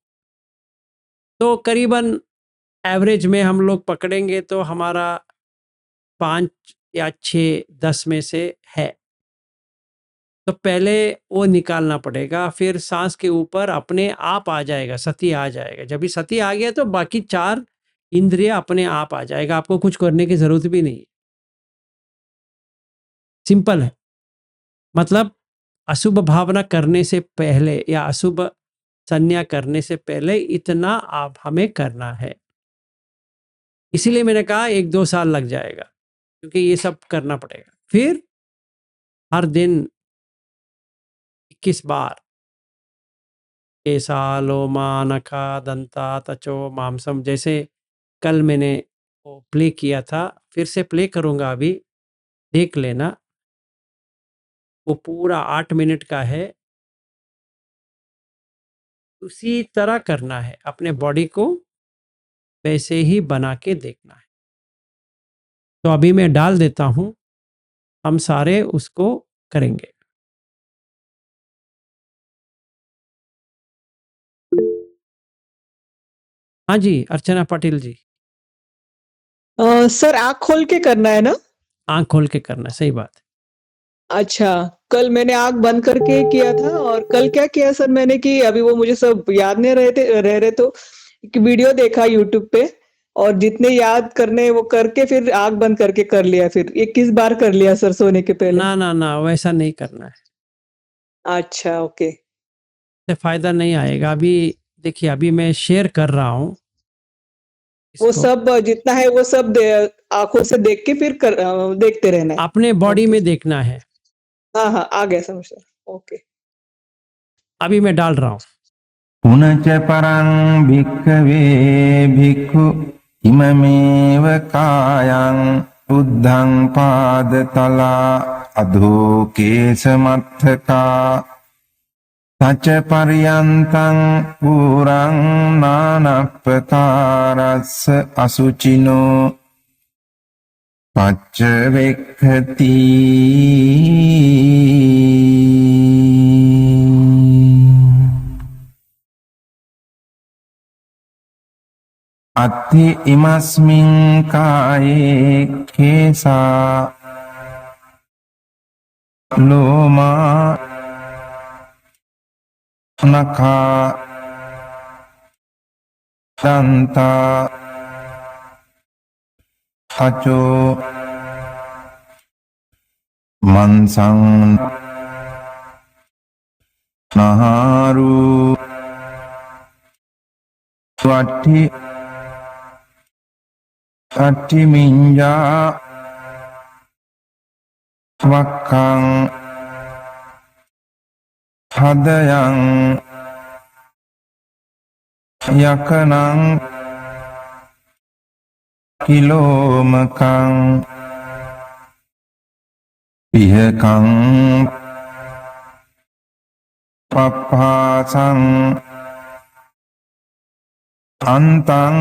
तो करीबन एवरेज में हम लोग पकड़ेंगे तो हमारा 5 या 6 10 में से है। तो पहले वो निकालना पड़ेगा, फिर सांस के ऊपर अपने आप आ जाएगा, सती आ जाएगा। जब भी सती आ गया तो बाकी 4 इंद्रिय अपने आप आ जाएगा, आपको कुछ करने की जरूरत भी नहीं। सिंपल है। मतलब अशुभ भावना करने से पहले या अशुभ संज्ञा करने से पहले इतना आप हमें करना है। इसीलिए मैंने कहा 1-2 साल लग जाएगा, क्योंकि ये सब करना पड़ेगा। फिर हर दिन 21 बार केसा लोमा नखा दंता तचो मांसम, जैसे कल मैंने वो प्ले किया था, फिर से प्ले करूंगा, अभी देख लेना। वो पूरा 8 मिनट का है। उसी तरह करना है, अपने बॉडी को वैसे ही बना के देखना है। तो अभी मैं डाल देता हूं, हम सारे उसको करेंगे। हाँ जी, अर्चना पाटिल जी। सर आँख खोल के करना है ना? आंख खोल के करना, सही बात है। अच्छा, कल मैंने आँख बंद करके किया था और कल क्या किया सर मैंने कि अभी वो मुझे सब याद नहीं रह रहे तो एक वीडियो देखा यूट्यूब पे और जितने याद करने वो करके फिर आँख बंद करके कर लिया फिर। 21 बार कर लिया सर सोने के पहले। ना ना ना, वैसा नहीं करना है, अच्छा, ओके। इससे फायदा नहीं आएगा। अभी देखिए, अभी मैं शेयर कर रहा हूँ वो इसको। सब जितना है वो सब आँखों से देख के फिर देखते रहना है। अपने बॉडी ओके में सर। देखना है। हाँ, हाँ, आ गया समझ सर। ओके। अभी मैं डाल रहा हूँ। पुनच परं भिक्खवे भिक्खु इममेव कायं बुद्धं पादतला अधो केशमत्थका तच पर्यन्तं पुरं नानप्रकारस्य असुचिनो पच्चवेक्खति अत्थि इमस्मिन् काये केसा लोमा नखा दंता तचो मंसं नहारू अट्ठि अट्ठि मिंजा वक्खं हदयं යකනං කිලෝමකං පිහකං පප්පාසං අන්තං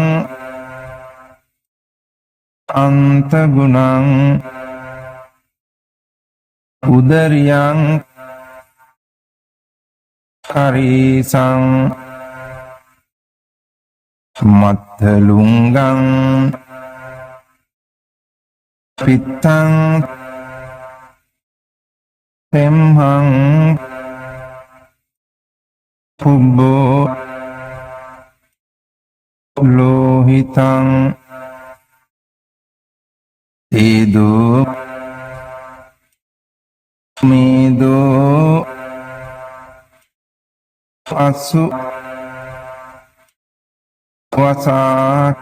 අන්තගුණං උදරියං කරීසං මත්තලුංගං පිත්තං තෙම්හං පුබ්බෝ ලෝහිතං තේදෝ මේදෝ අසු වසා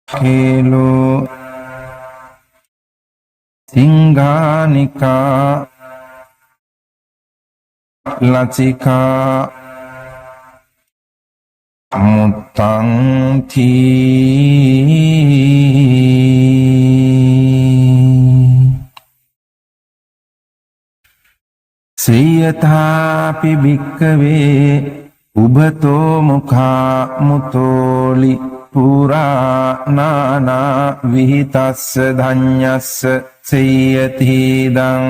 කේලෝ සිංහානිකා ලචිකා මුත්තං තී සේයථාපි භික්කවේ උභතෝ මුඛා මුතෝලි පුරාණානා විහිතස්ස ධඤ්ඤස්ස සේයතිදං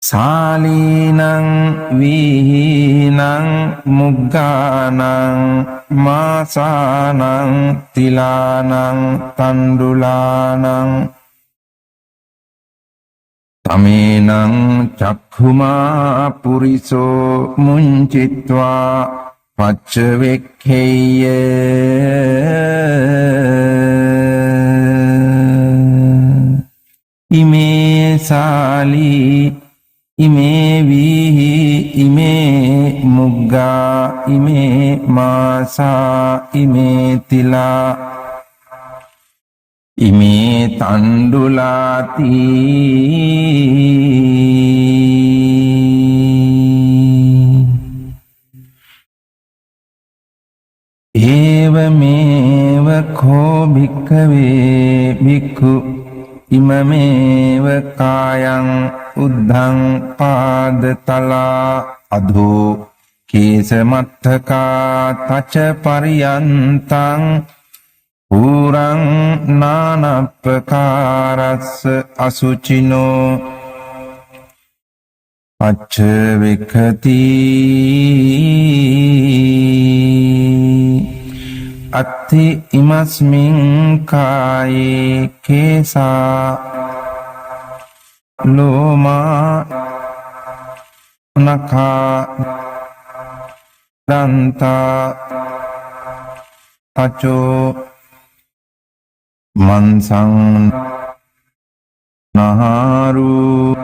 සාලීනං විහීනං මුග්ගානං මාසානං තිලානං තණ්ඩුලානං තමේනං චක්ඛුමා පුරිසෝ මුංචිත්වා පච්චවෙක්ඛේය ඉමේ සාලී ඉමේ වීහි ඉමේ මුග්ගා ඉමේ මාසා ඉමේ තිලා ඉමේ තණ්ඩුලාති ඒවමේව කෝ භික්ඛවේ භික්ඛු ඉමමේව කායං උද්ධං පාදතලා අධෝ කේසමත්තකා තච පරියන්තං පුරං නානප්පකාරස්ස අසුචිනෝ පච්ච වික්ඛති අත්ථි ඉමස්මින් කායේ කේසා ලෝමා නඛා දන්තා අචෝ මන්සං නහාරු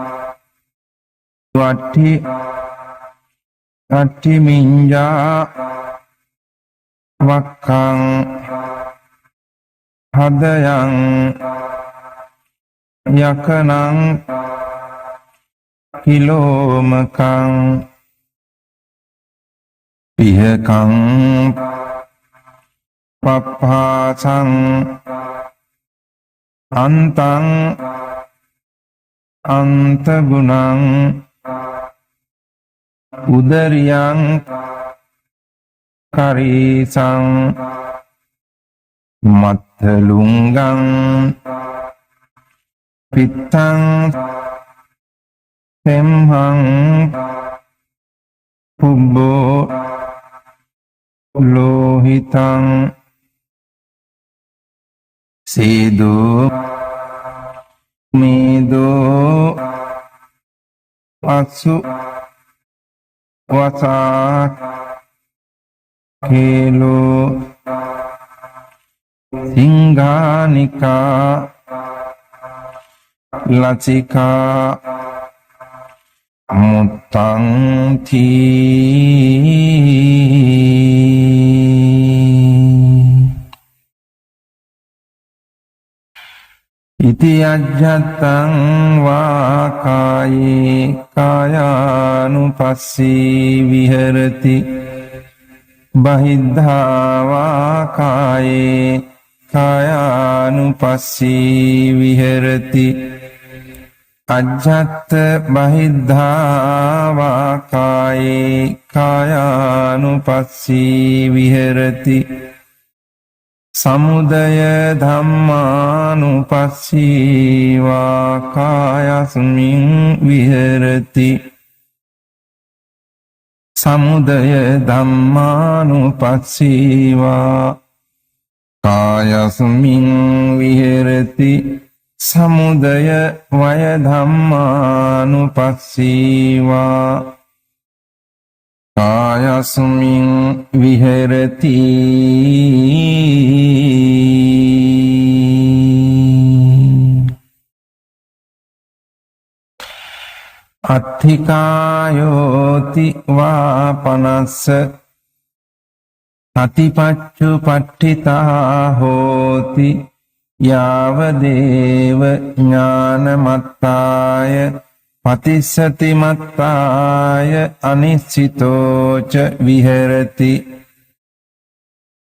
වට්ටි මිඤ්ඤා වක්ඛං හදයන් යකනං කිලෝමකං පිහකං පප්පාසං අන්තං අන්තගුණං උදරියං කරීසං මත්තලුංගං පිත්තං තෙම්හං පුබ්බෝ ලෝහිතං සේදෝ මේදෝ අසු වසා කේලෝ සිංහානිකා ලචිකා මුත්තං තී ඉති අජ්ජත්තං වා කායේ කායානුපස්සී විහෙරති බහිද්ධා වා කායේ කායානුපස්සී විහෙරති අජ්ජත්ත බහිද්ධා වා කායේ කායානුපස්සී විහෙරති සමුදය ධම්මානුපස්සී වා කායස්මින් විහෙරති සමුදය ධම්මානුපස්සී වා කායස්මින් විහෙරති සමුදය වය ධම්මානුපස්සී වා කායස්මින් විහෙරති අත්ථිකායෝති වා පනස්ස අතිපච්චුපට්ඨිතා හෝති යාවදේව ඥානමත්තාය පතිස්සති මත්තාය අනිශ්චිතෝච විහෙරති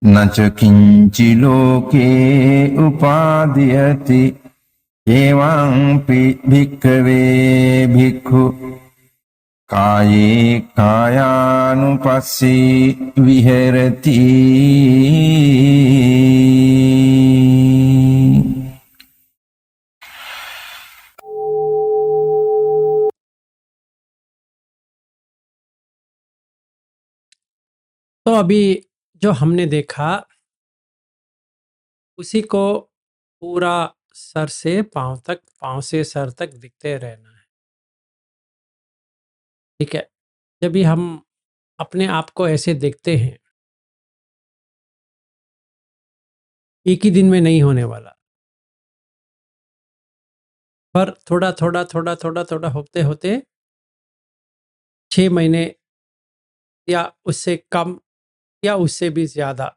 නච කිංචි ලෝකේ උපාදීයති එවං පි භික්ඛවේ භික්ඛු කායේ කායානුපස්සී විහෙරති तो अभी जो हमने देखा उसी को पूरा सर से पांव तक, पांव से सर तक दिखते रहना है। ठीक है, जब भी हम अपने आप को ऐसे देखते हैं, एक ही दिन में नहीं होने वाला, पर थोड़ा थोड़ा थोड़ा थोड़ा थोड़ा होते होते 6 महीने या उससे कम या उससे भी ज्यादा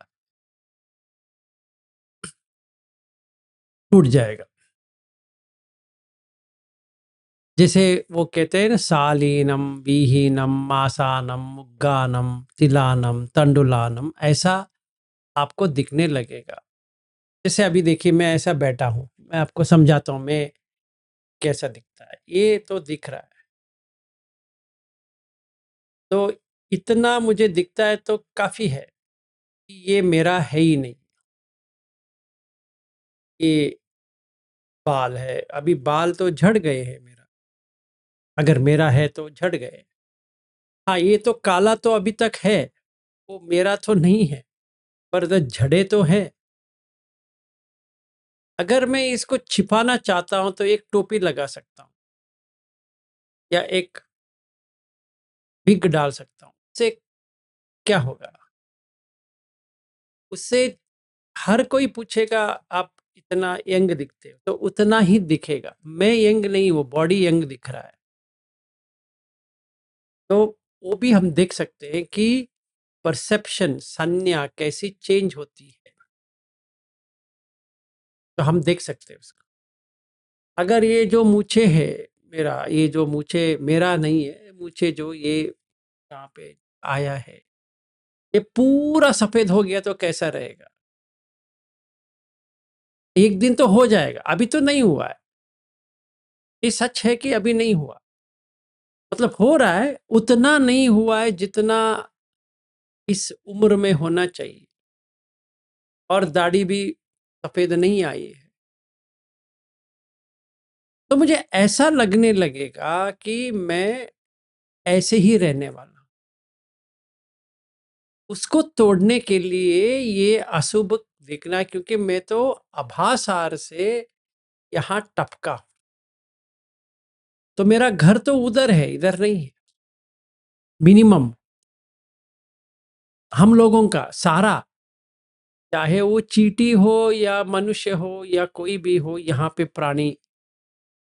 टूट जाएगा। जैसे वो कहते हैं ना, सालीनम विहीनम मासानम मुग्गानम तिलानम तंडुलानम, ऐसा आपको दिखने लगेगा। जैसे अभी देखिए, मैं ऐसा बैठा हूं, मैं आपको समझाता हूं मैं कैसा दिखता है। ये तो दिख रहा है, तो इतना मुझे दिखता है तो काफी है, ये मेरा है ही नहीं। ये बाल है, अभी बाल तो झड़ गए हैं मेरा, अगर मेरा है तो झड़ गए। हाँ, ये तो काला तो अभी तक है, वो मेरा तो नहीं है, पर तो झड़े तो है। अगर मैं इसको छिपाना चाहता हूं तो एक टोपी लगा सकता हूं या एक विग डाल सकता हूं। उससे क्या होगा? उससे हर कोई पूछेगा आप इतना यंग दिखते हो, तो उतना ही दिखेगा। मैं यंग नहीं, वो बॉडी यंग दिख रहा है। तो वो भी हम देख सकते हैं कि परसेप्शन, संज्ञा कैसी चेंज होती है, तो हम देख सकते हैं उसको। अगर ये जो मूछे है मेरा, ये जो मूछे मेरा नहीं है, मूछे जो ये यहाँ पे आया है, ये पूरा सफेद हो गया तो कैसा रहेगा? एक दिन तो हो जाएगा, अभी तो नहीं हुआ है। ये सच है कि अभी नहीं हुआ, मतलब हो रहा है, उतना नहीं हुआ है जितना इस उम्र में होना चाहिए, और दाढ़ी भी सफेद नहीं आई है। तो मुझे ऐसा लगने लगेगा कि मैं ऐसे ही रहने वाला हूं। उसको तोड़ने के लिए ये अशुभ दिखना, क्योंकि मैं तो आभासार से यहाँ टपका हूं, तो मेरा घर तो उधर है, इधर नहीं है। मिनिमम हम लोगों का सारा, चाहे वो चींटी हो या मनुष्य हो या कोई भी हो, यहाँ पे प्राणी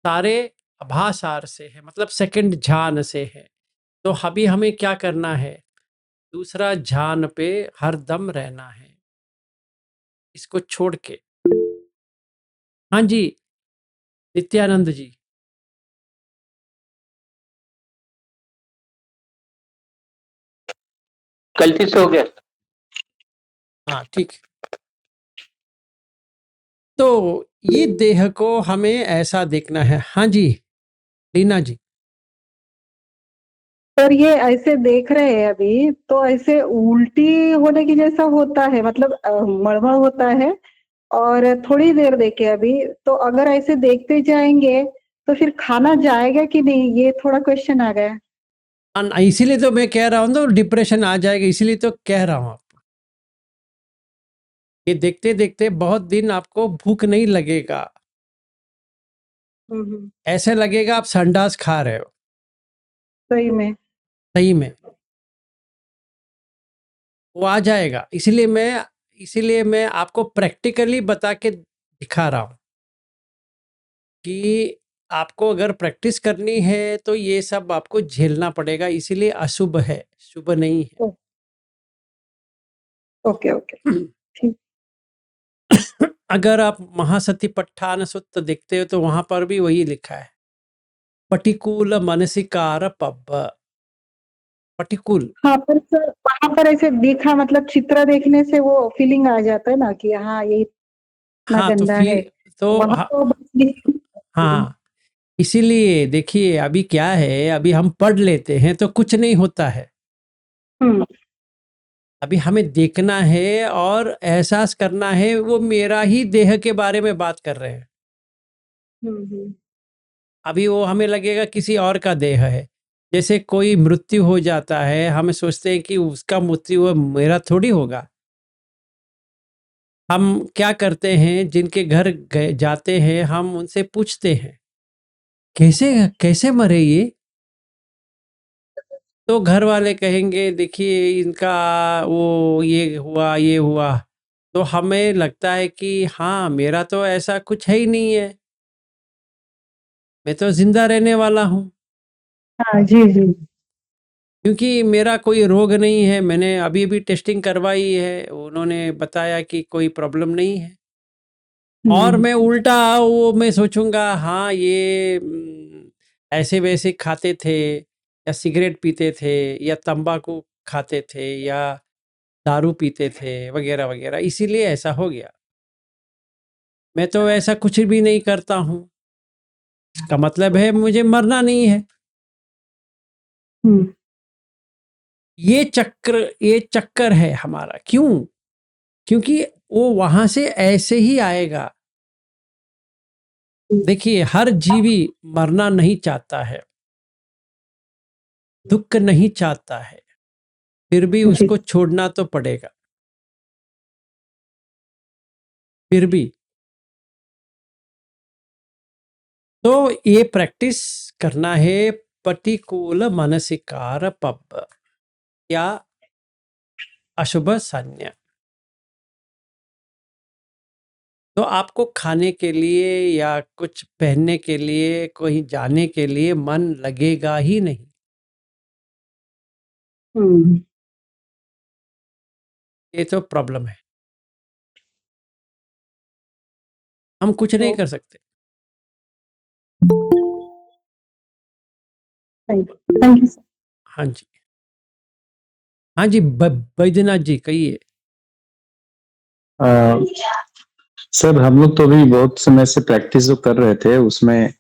सारे आभासार से है, मतलब सेकंड ध्यान से है। तो अभी हमें क्या करना है? दूसरा ध्यान पे हर दम रहना है, इसको छोड़ के। हाँ जी, नित्यानंद जी। गलती से हो गया। हाँ ठीक है। तो ये देह को हमें ऐसा देखना है। हाँ जी रीना जी। सर ये ऐसे देख रहे हैं अभी, तो ऐसे उल्टी होने की जैसा होता है, मतलब मड़मड़ होता है, और थोड़ी देर देखे अभी, तो अगर ऐसे देखते जाएंगे तो फिर खाना जाएगा कि नहीं, ये थोड़ा क्वेश्चन आ गया। इसीलिए तो मैं कह रहा हूँ, तो डिप्रेशन आ जाएगा, इसीलिए तो कह रहा हूँ आपको। ये देखते देखते बहुत दिन आपको भूख नहीं लगेगा, ऐसे लगेगा आप संडास खा रहे हो सही में। सही में। वो आ जाएगा, इसीलिए मैं आपको प्रैक्टिकली बता के दिखा रहा हूँ कि आपको अगर प्रैक्टिस करनी है तो ये सब आपको झेलना पड़ेगा, इसीलिए अशुभ है, शुभ नहीं है। ओके ओके ठीक। अगर आप महासतिपट्ठान सूत्र देखते हो तो वहां पर भी वही लिखा है, पटिकूल मानसिकार पब। पटिकूल। हाँ पर सर वहां पर ऐसे दिखा, मतलब चित्र देखने से वो फीलिंग आ जाता है ना कि हाँ ये इतना हाँ तो गंदा है, वहां तो बस हाँ इसीलिए देखिए अभी क्या है, अभी हम पढ़ लेते हैं तो कुछ नहीं होता है। हम्म अभी हमें देखना है और एहसास करना है, वो मेरा ही देह के बारे में बात कर रहे हैं। हम्म अभी वो हमें लगेगा किसी और का देह है। जैसे कोई मृत्यु हो जाता है, हम सोचते हैं कि उसका मृत्यु हुआ, मेरा थोड़ी होगा। हम क्या करते हैं, जिनके घर जाते हैं हम उनसे पूछते हैं कैसे कैसे मरे ये, तो घर वाले कहेंगे देखिए इनका वो ये हुआ। तो हमें लगता है कि हाँ मेरा तो ऐसा कुछ है ही नहीं है, मैं तो जिंदा रहने वाला हूँ, हाँ जी जी। क्योंकि मेरा कोई रोग नहीं है। मैंने अभी अभी टेस्टिंग करवाई है, उन्होंने बताया कि कोई प्रॉब्लम नहीं है। और मैं उल्टा वो मैं सोचूंगा हाँ ये ऐसे वैसे खाते थे, या सिगरेट पीते थे, या तंबाकू खाते थे, या दारू पीते थे, वगैरह वगैरह, इसीलिए ऐसा हो गया। मैं तो ऐसा कुछ भी नहीं करता हूँ, इसका मतलब है मुझे मरना नहीं है। ये चक्कर है हमारा। क्यों? क्योंकि वो वहां से ऐसे ही आएगा। देखिए हर जीवी मरना नहीं चाहता है, दुख नहीं चाहता है, फिर भी उसको छोड़ना तो पड़ेगा। फिर भी तो ये प्रैक्टिस करना है, प्रतिकूल मानसिकार पब या अशुभ संज्ञा। तो आपको खाने के लिए या कुछ पहनने के लिए, कहीं जाने के लिए मन लगेगा ही नहीं। ये तो प्रॉब्लम है, हम कुछ नहीं कर सकते। Thank you sir. हाँ जी, हाँ जी बैद्यनाथ जी कहिए। सर हम लोग तो अभी बहुत समय से प्रैक्टिस जो कर रहे थे, उसमें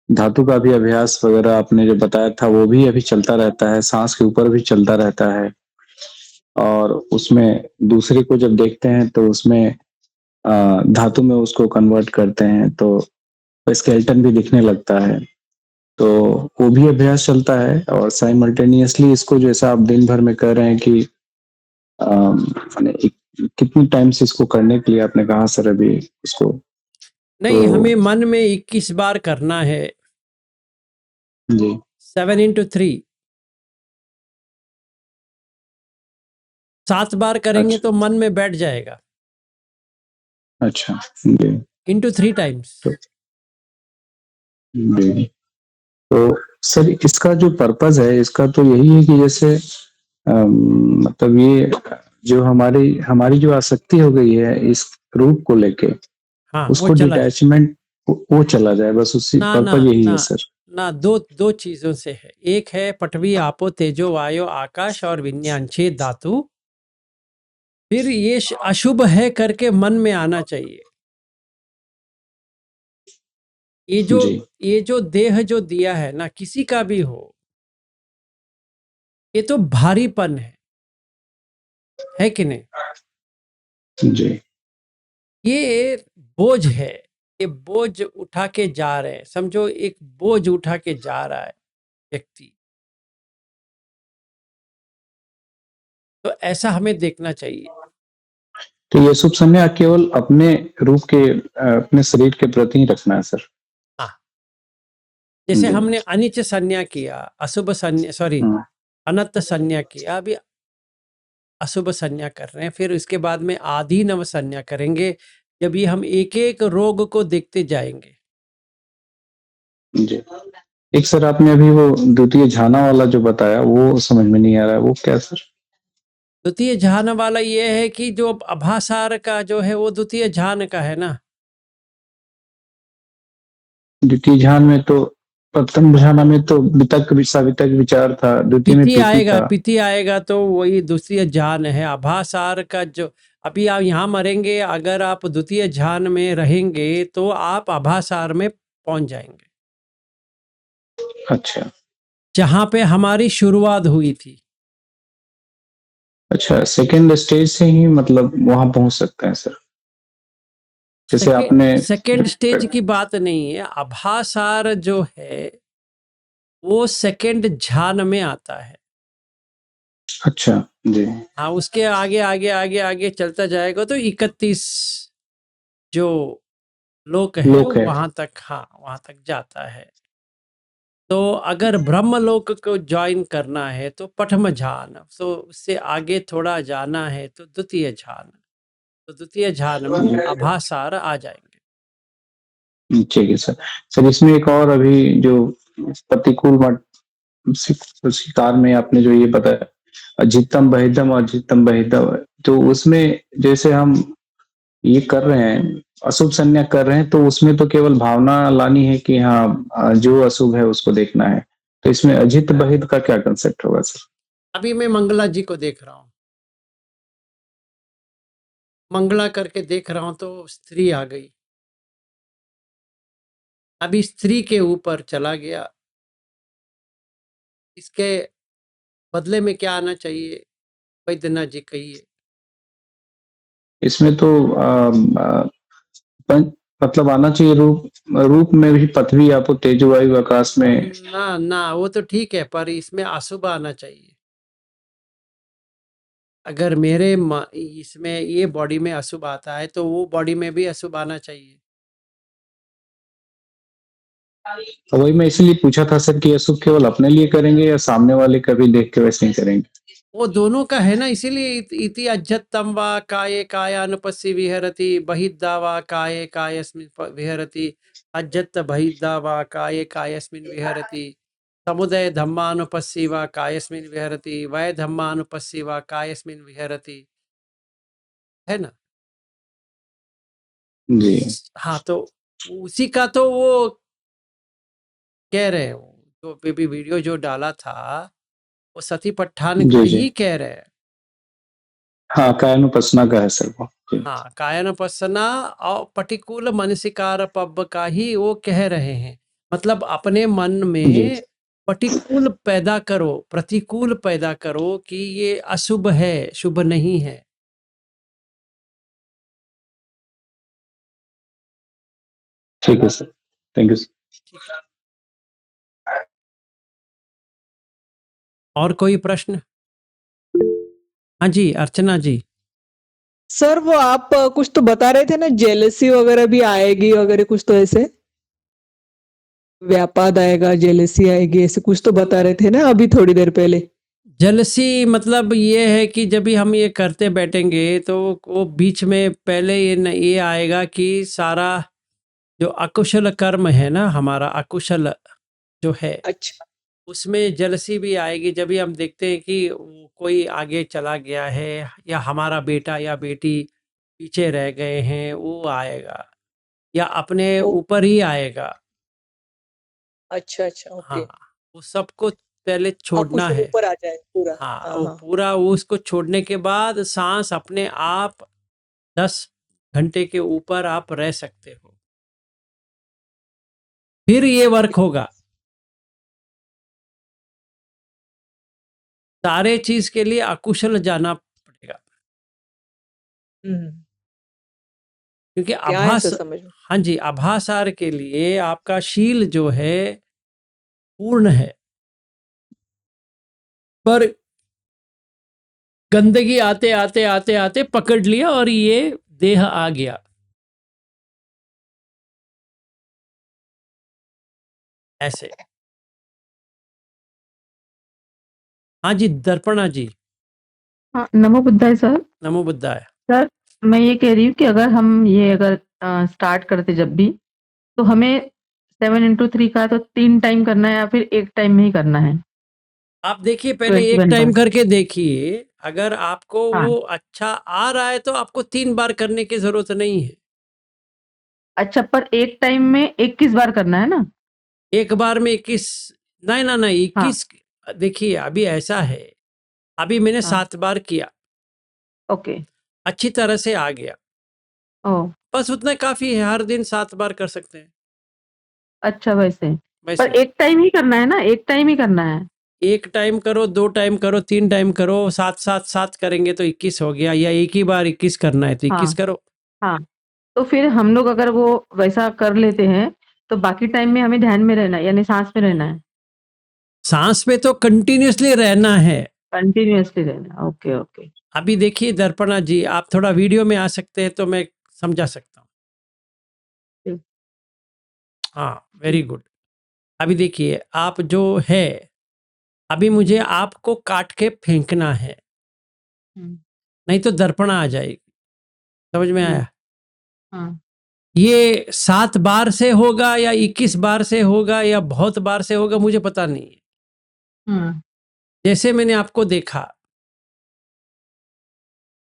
धातु का भी अभ्यास वगैरह आपने जो बताया था वो भी अभी चलता रहता है, सांस के ऊपर भी चलता रहता है। और उसमें दूसरे को जब देखते हैं तो उसमें धातु में उसको कन्वर्ट करते हैं तो स्केलेटन भी दिखने लगता है। तो वो भी अभ्यास चलता है, और साइमल्टेनियसली इसको जैसा आप दिन भर में कर रहे हैं कि माने कितनी टाइम्स इसको करने के लिए आपने कहा सर अभी उसको? नहीं, तो हमें मन में 21 बार करना है। जी 7 into 3 7 बार करेंगे अच्छा तो मन में बैठ जाएगा। अच्छा जी into 3 times। जी। तो सर इसका जो पर्पज है इसका तो यही है कि जैसे मतलब ये जो हमारी हमारी जो आसक्ति हो गई है इस रूप को लेके, हाँ वो उसको चला जाए। डिटैचमेंट वो चला जाए, बस उसी ना ना पर्पज यही है ना सर। ना, दो चीजों से है। एक है पृथ्वी आपो तेजो वायु आकाश और विज्ञान, 6 धातु। फिर ये अशुभ है करके मन में आना चाहिए। ये जो जी ये जो देह जो दिया है ना, किसी का भी हो, ये तो भारीपन है कि नहीं? जी ये बोझ है, ये बोझ उठा के जा रहे हैं, समझो एक बोझ उठा के जा रहा है व्यक्ति। तो ऐसा हमें देखना चाहिए। तो ये शुभ संज्ञा केवल अपने रूप के अपने शरीर के प्रति ही रखना है सर। हाँ, जैसे जी हमने अनिच संज्ञा किया, अशुभ संज्ञा, सॉरी हाँ अनंत संज्ञा किया, अभी अशुभ संज्ञा कर रहे हैं। फिर इसके बाद में आधीनव संज्ञा करेंगे, जब ये हम एक एक रोग को देखते जाएंगे। जी। एक सर आपने अभी वो द्वितीय झाना वाला जो बताया वो समझ में नहीं आ रहा है, वो क्या सर? द्वितीय झान वाला ये है कि जो आभासार का जो है वो द्वितीय झान का है ना। द्वितीय झान में तो प्रथम झाना में तो वितक सावितक विचार था, द्वितीय में प्रीति था। पीति आएगा तो वही द्वितीय झान है। आभासार का जो अभी आप यहाँ मरेंगे, अगर आप द्वितीय झान में रहेंगे तो आप आभासार में पहुंच जाएंगे, अच्छा जहां पे हमारी शुरुआत हुई थी। अच्छा, सेकेंड स्टेज से ही मतलब वहां पहुंच सकते हैं सर, जैसे आपने सेकेंड स्टेज की बात नहीं है, आभासार जो है वो सेकेंड झान में आता है। अच्छा जी हाँ, उसके आगे आगे आगे आगे चलता जाएगा तो 31 जो लोक है लोक है। वहां तक, हाँ वहां तक जाता है। तो अगर ब्रह्मलोक को ज्वाइन करना है तो प्रथम झान, तो उससे आगे थोड़ा जाना है तो द्वितीय झान। तो द्वितीय झान में आभासार आ जाएंगे। ठीक है सर। सर इसमें एक और अभी जो प्रतिकूल शिकार में आपने जो ये बताया अजितम बहिदम और अजितम बहिदम, तो उसमें जैसे हम ये कर रहे हैं अशुभ संज्ञा कर रहे हैं, तो उसमें तो केवल भावना लानी है कि हाँ जो अशुभ है उसको देखना है, तो इसमें अजित बहिद का क्या कंसेप्ट होगा सर? अभी मैं मंगला जी को देख रहा हूँ, मंगला करके देख रहा हूँ तो स्त्री आ गई। अभी स्त्री के ऊपर चला गया, इसके बदले में क्या आना चाहिए वैद्यनाथ जी कहिए? इसमें तो मतलब आना चाहिए रूप, रूप में भी पृथ्वी आपो तेजो वायु आकाश में। ना ना, वो तो ठीक है, पर इसमें अशुभ आना चाहिए। अगर मेरे इसमें ये बॉडी में अशुभ आता है तो वो बॉडी में भी अशुभ आना चाहिए। तो वही मैं इसीलिए पूछा था सर कि अशुभ केवल अपने लिए करेंगे या सामने वाले का भी देख के वैसे ही करेंगे? वो दोनों का है ना, इसीलिए इति अज्जत्तम वा काये कायानुपस्सी विहरति बहिद्दा वा काये कायस्मिन् विहरति अज्जत्त बहिद्दा वा काये कायस्मिन् विहरति समुदय धम्मानुपस्सी वा कायस्मिन् विहरति वै धम्मानुपस्सी वा कायस्मिन् विहरति, है ना? जी हाँ, तो उसी का तो वो कह रहे हैं, जो बेबी वीडियो जो डाला था वो सती पठान का जी जी ही कह रहे हैं। हाँ कायानुपसना का है सर वो जी। हाँ, कायनपसना और प्रतिकूल मनसिकार पब का ही वो कह रहे हैं। मतलब अपने मन जी में प्रतिकूल पैदा करो, प्रतिकूल पैदा करो कि ये अशुभ है, शुभ नहीं है। ठीक है सर, थैंक यू सर। ठीक है। और कोई प्रश्न? हाँ जी, अर्चना जी। सर वो आप कुछ तो बता रहे थे ना, जेलसी वगैरह भी आएगी वगैरह, कुछ तो ऐसे व्यापाद आएगा, जेलसी आएगी, ऐसे कुछ तो बता रहे थे ना अभी थोड़ी देर पहले। जलसी मतलब ये है कि जब भी हम ये करते बैठेंगे तो वो बीच में पहले ये आएगा कि सारा जो अकुशल कर्म है ना, हमारा अकुशल जो है, अच्छा उसमें जलसी भी आएगी। जब भी हम देखते हैं कि कोई आगे चला गया है या हमारा बेटा या बेटी पीछे रह गए हैं, वो आएगा। या अपने ओ ऊपर ही आएगा। अच्छा, अच्छा, ओके। हाँ, वो सबको पहले वो छोड़ना सब है। ऊपर आ जाए पूरा। हाँ, हाँ, वो हाँ। पूरा उसको छोड़ने के बाद साँस अपने आप 10 घंटे के ऊपर आप रह सकते हो। फिर ये वर्क होगा। सारे चीज़ के लिए अकुशल जाना पड़ेगा। हुँ। क्योंकि क्या है सर आभास समझ में? हाँ जी, आभासार के लिए आपका शील जो है पूर्ण है। पर गंदगी आते, आते, आते, आते पकड़ लिया और ये देह आ गया। ऐसे। हाँ जी, दर्पणा जी। हाँ, नमो बुद्धाय सर। नमो बुद्धाय। सर, मैं ये कह रही हूँ कि अगर स्टार्ट करते जब भी, तो हमें 7x3 का तो 3 टाइम करना है या फिर 1 टाइम में ही करना है? आप देखिए पहले एक 21 टाइम बार। करके देखिए, अगर आपको हाँ, वो अच्छा आ रहा है तो आपको 3 बार करने की ज़रूरत नहीं है। अच्छा पर 1 टाइम में 21 बार करना है ना? एक बार में 21 नहीं, ना, नहीं हाँ, 21 देखिए अभी ऐसा है, अभी मैंने हाँ, 7 बार किया, ओके। अच्छी तरह से आ गया। ओह! बस उतना काफ़ी है, हर दिन 7 बार कर सकते हैं, अच्छा वैसे। पर वैसे। 1 टाइम ही करना है ना? 1 टाइम ही करना है? 1 टाइम करो, 2 टाइम करो, 3 टाइम करो, 7 करेंगे तो 21 हो गया, या एक ही बार 21 करना है तो 21 हाँ, करो। हाँ। तो फिर हम लोग अगर वो वैसा कर लेते हैं, तो बाकी टाइम में हमें ध्यान में रहना है, यानी साँस में रहना है? साँस पे तो कंटिन्यूअसली रहना है। कंटीन्यूअसली रहना है, ओके, ओके। अभी देखिए दर्पणा जी, आप थोड़ा वीडियो में आ सकते हैं तो मैं समझा सकता हूँ। जी, हाँ, जी। Very good. अभी देखिए आप जो है, अभी मुझे आपको काट के फेंकना है, हुँ, नहीं तो दर्पणा आ जाएगी। समझ में हुँ, आया? हाँ, ये 7 बार से होगा या 21 बार से होगा या बहुत बार से होगा मुझे पता नहीं है। हुँ, जैसे मैंने आपको देखा,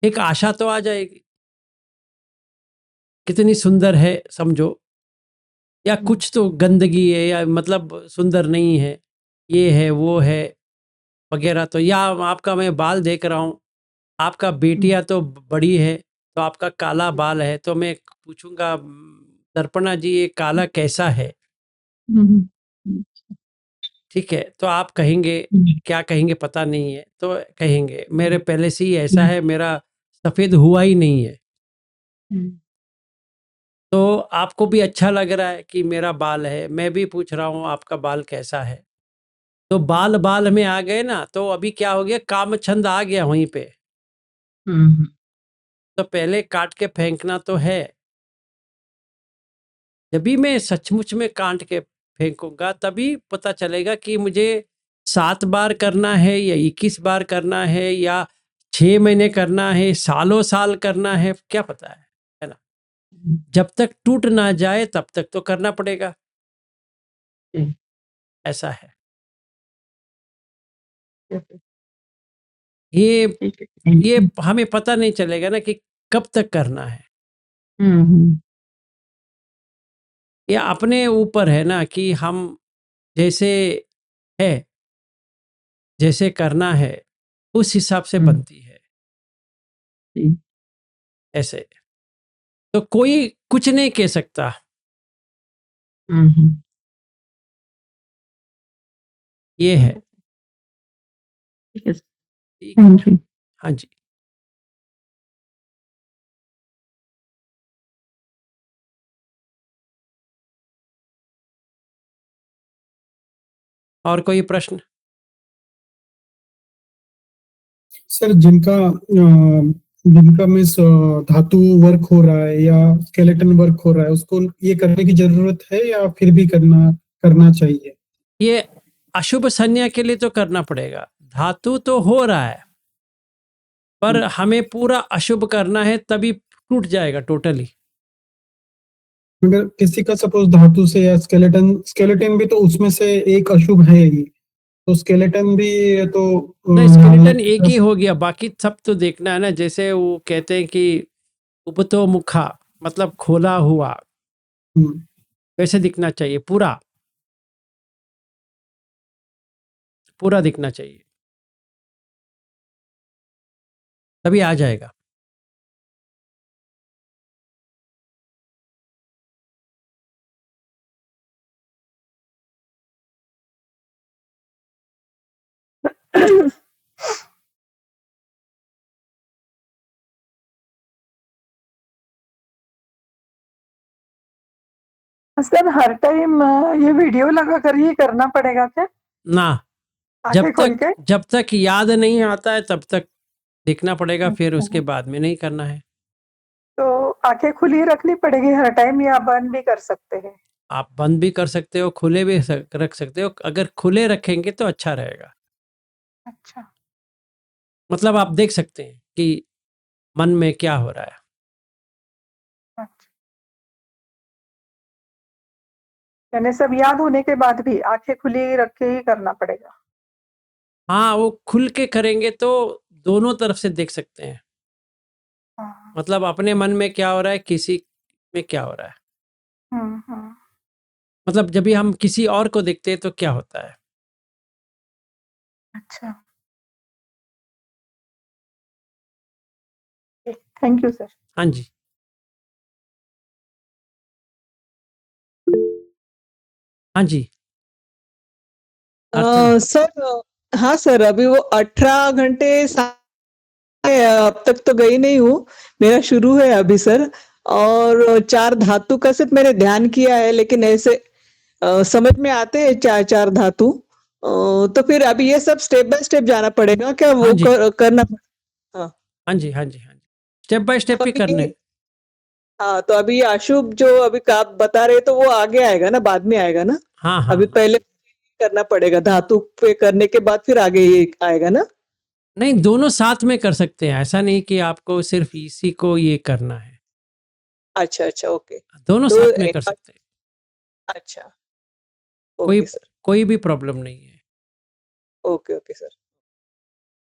एक आशा तो आ जाएगी, कितनी सुंदर है समझो, या हुँ, कुछ तो गंदगी है या मतलब सुंदर नहीं है, ये है, वो है, वगैरह। तो या आपका मैं बाल देख रहा हूँ, आपका हुँ, बेटियाँ तो बड़ी है, तो आपका काला हुँ, बाल है, तो मैं पूछूँगा दर्पणा जी ये काला कैसा है? हुँ, हुँ, हुँ, ठीक है, तो आप कहेंगे, हुँ, क्या कहेंगे पता नहीं है, तो कहेंगे मेरे हुँ, पहले से ही ऐसा हुँ, है, मेरा सफ़ेद हुआ ही नहीं है। हुँ, तो आपको भी अच्छा लग रहा है कि मेरा बाल है, मैं भी पूछ रहा हूँ आपका बाल कैसा है? तो बाल बाल में आ गए ना, तो अभी क्या हो गया, काम छंद आ गया वहीं पे। हुँ, तो पहले काट के फेंकना तो है। जब भी मैं सचमुच में काट के फेंकूंगा तभी पता चलेगा कि मुझे 7 बार करना है या 21 बार करना है या 6 महीने करना है, सालों साल करना है, क्या पता है ना? हुँ, जब तक टूट ना जाए तब तक तो करना पड़ेगा, जी, ऐसा है। ओके, ये ठीक है, थैंक ये यू। हमें पता नहीं चलेगा ना कि कब तक करना है। हुँ, हुँ, ये अपने ऊपर है ना कि हम जैसे है, जैसे करना है, उस हिसाब से हुँ, बनती है, जी, ऐसे। तो कोई कुछ नहीं कह सकता, हुँ, हुँ, ये ठीक है। है, ठीक है, ठीक है। Thank you. हाँ जी। और कोई प्रश्न? सर जिनका मीन्स धातु वर्क हो रहा है या स्केलेटन वर्क हो रहा है उसको ये करने की जरूरत है या फिर भी करना चाहिए? ये अशुभ संज्ञा के लिए तो करना पड़ेगा। धातु तो हो रहा है, पर हमें पूरा अशुभ करना है तभी टूट जाएगा टोटली। अगर किसी का सपोज धातु से या स्केलेटन भी तो उसमें से एक अशुभ है ही, तो स्केलेटन भी तो नहीं, ढालने स्केलेटन की एक ही हो गया, बाकी सब तो देखना है ना। जैसे वो कहते हैं कि उपतो मुखा मतलब खोला हुआ, हम्म, वैसे दिखना चाहिए, पूरा पूरा दिखना चाहिए, तभी आ जाएगा। सर हर टाइम ये वीडियो लगा कर ही करना पड़ेगा क्या? ना, आंखें खोल के? जब तक याद नहीं आता है तब तक देखना पड़ेगा, फिर उसके अच्छा, बाद में नहीं करना है। तो आंखें खुली रखनी पड़ेगी हर टाइम या बंद भी कर सकते हैं? आप बंद भी कर सकते हो, खुले भी रख सकते हो। अगर खुले रखेंगे तो अच्छा रहेगा। अच्छा, मतलब आप देख सकते हैं कि मन में क्या हो रहा है। अच्छा। यानी सब याद होने के बाद भी आंखें खुली रख के ही करना पड़ेगा? हाँ, वो खुल के करेंगे तो दोनों तरफ से देख सकते हैं। हाँ। मतलब अपने मन में क्या हो रहा है, किसी में क्या हो रहा है। हम्म। मतलब जब भी हम किसी और को देखते हैं तो क्या होता है। अच्छा, थैंक यू सर। हाँ जी, हाँ जी। अर्चना, सर हाँ सर, अभी वो 18 घंटे अब तक तो गई नहीं हूँ, मेरा शुरू है अभी सर। और 4 धातु का सिर्फ मैंने ध्यान किया है, लेकिन ऐसे समझ में आते हैं 4-4 धातु। तो फिर अभी ये सब स्टेप बाय स्टेप जाना पड़ेगा क्या? हाँ वो जी, करना हाँ, हाँ जी, हाँ जी, हाँ जी। स्टेप बाय स्टेप तो ही अभी करने हैं। हाँ, तो अभी ये अशुभ जो अभी आप बता रहे तो वो आगे आएगा ना, बाद में आएगा ना? हाँ, हाँ, अभी हाँ। पहले करना पड़ेगा, धातु पे करने के बाद फिर आगे ये आएगा ना? नहीं, दोनों साथ में कर सकते हैं। ऐसा नहीं कि आपको सिर्फ इसी को ये करना है। अच्छा, अच्छा, ओके। दोनों तो साथ में कर सकते हैं। अच्छा, कोई ओके सर। कोई भी प्रॉब्लम नहीं है। Okay, okay sir.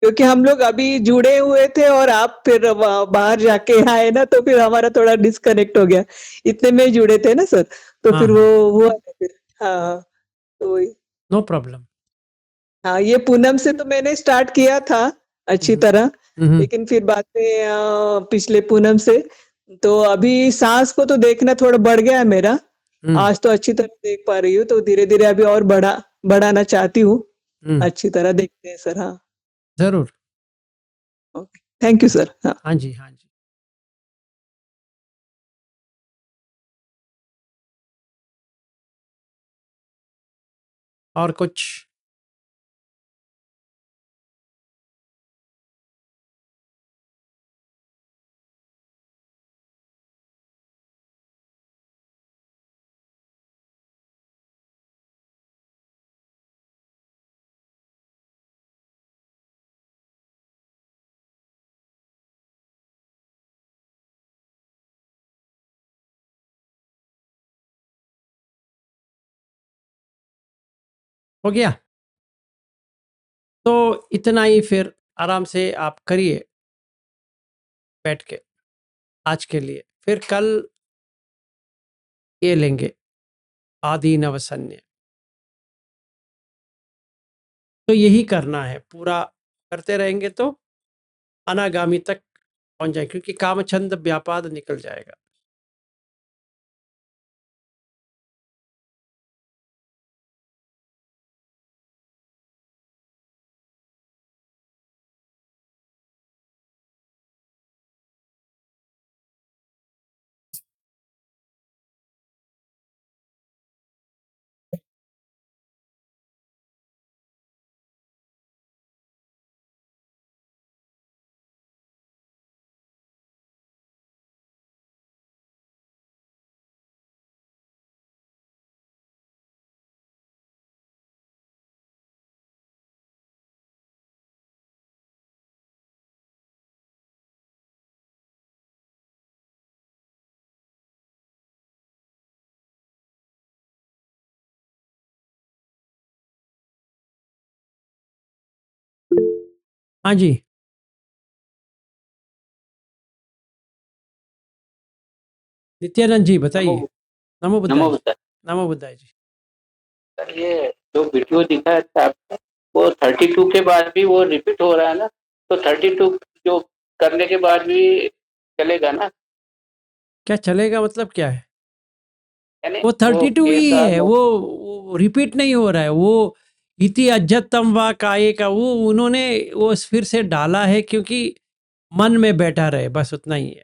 क्योंकि हम लोग अभी जुड़े हुए थे और आप फिर बाहर जाके आए ना, तो फिर हमारा थोड़ा डिस्कनेक्ट हो गया। इतने में जुड़े थे ना सर, तो हाँ, फिर वो हाँ, हुआ था फिर। हाँ, हाँ, तो वही। No problem. हाँ, ये पूनम से तो मैंने स्टार्ट किया था अच्छी हुँ, तरह, हुँ, लेकिन फिर बाद में पिछले पूनम से तो अभी साँस को तो देखना थोड़ा बढ़ गया है मेरा। हुँ, आज तो अच्छी तरह देख पा रही हूँ, तो धीरे-धीरे अभी और बढ़ाना चाहती हूँ। हुँ, अच्छी तरह देखते हैं सर, हाँ। ज़रूर। Okay, thank you sir. हाँ। हाँ जी, हाँ जी। और कुछ? हो गया? तो इतना ही फिर आराम से आप करिए बैठ के, आज के लिए। फिर कल ये लेंगे, आदि नवसन्य। तो यही करना है, पूरा करते रहेंगे तो अनागामी तक पहुँच जाएँ, क्योंकि कामछंद व्यापाद निकल जाएगा। हाँ जी। नित्यानंद जी बताइए। नमो बुद्धाय नमो जी। बुद्धाय। नमो बुद्धाय जी। सर ये जो वीडियो दिखाया था आपने, वो 32 के बाद भी वो रिपीट हो रहा है ना, तो 32 जो करने के बाद भी चलेगा ना? क्या चलेगा मतलब क्या है? यानी वो 32 ही कैसा है, वो रिपीट नहीं हो रहा है। वो इति अज्जतम वा काये का वो उन्होंने वो फिर से डाला है क्योंकि मन में बैठा रहे, बस उतना ही है।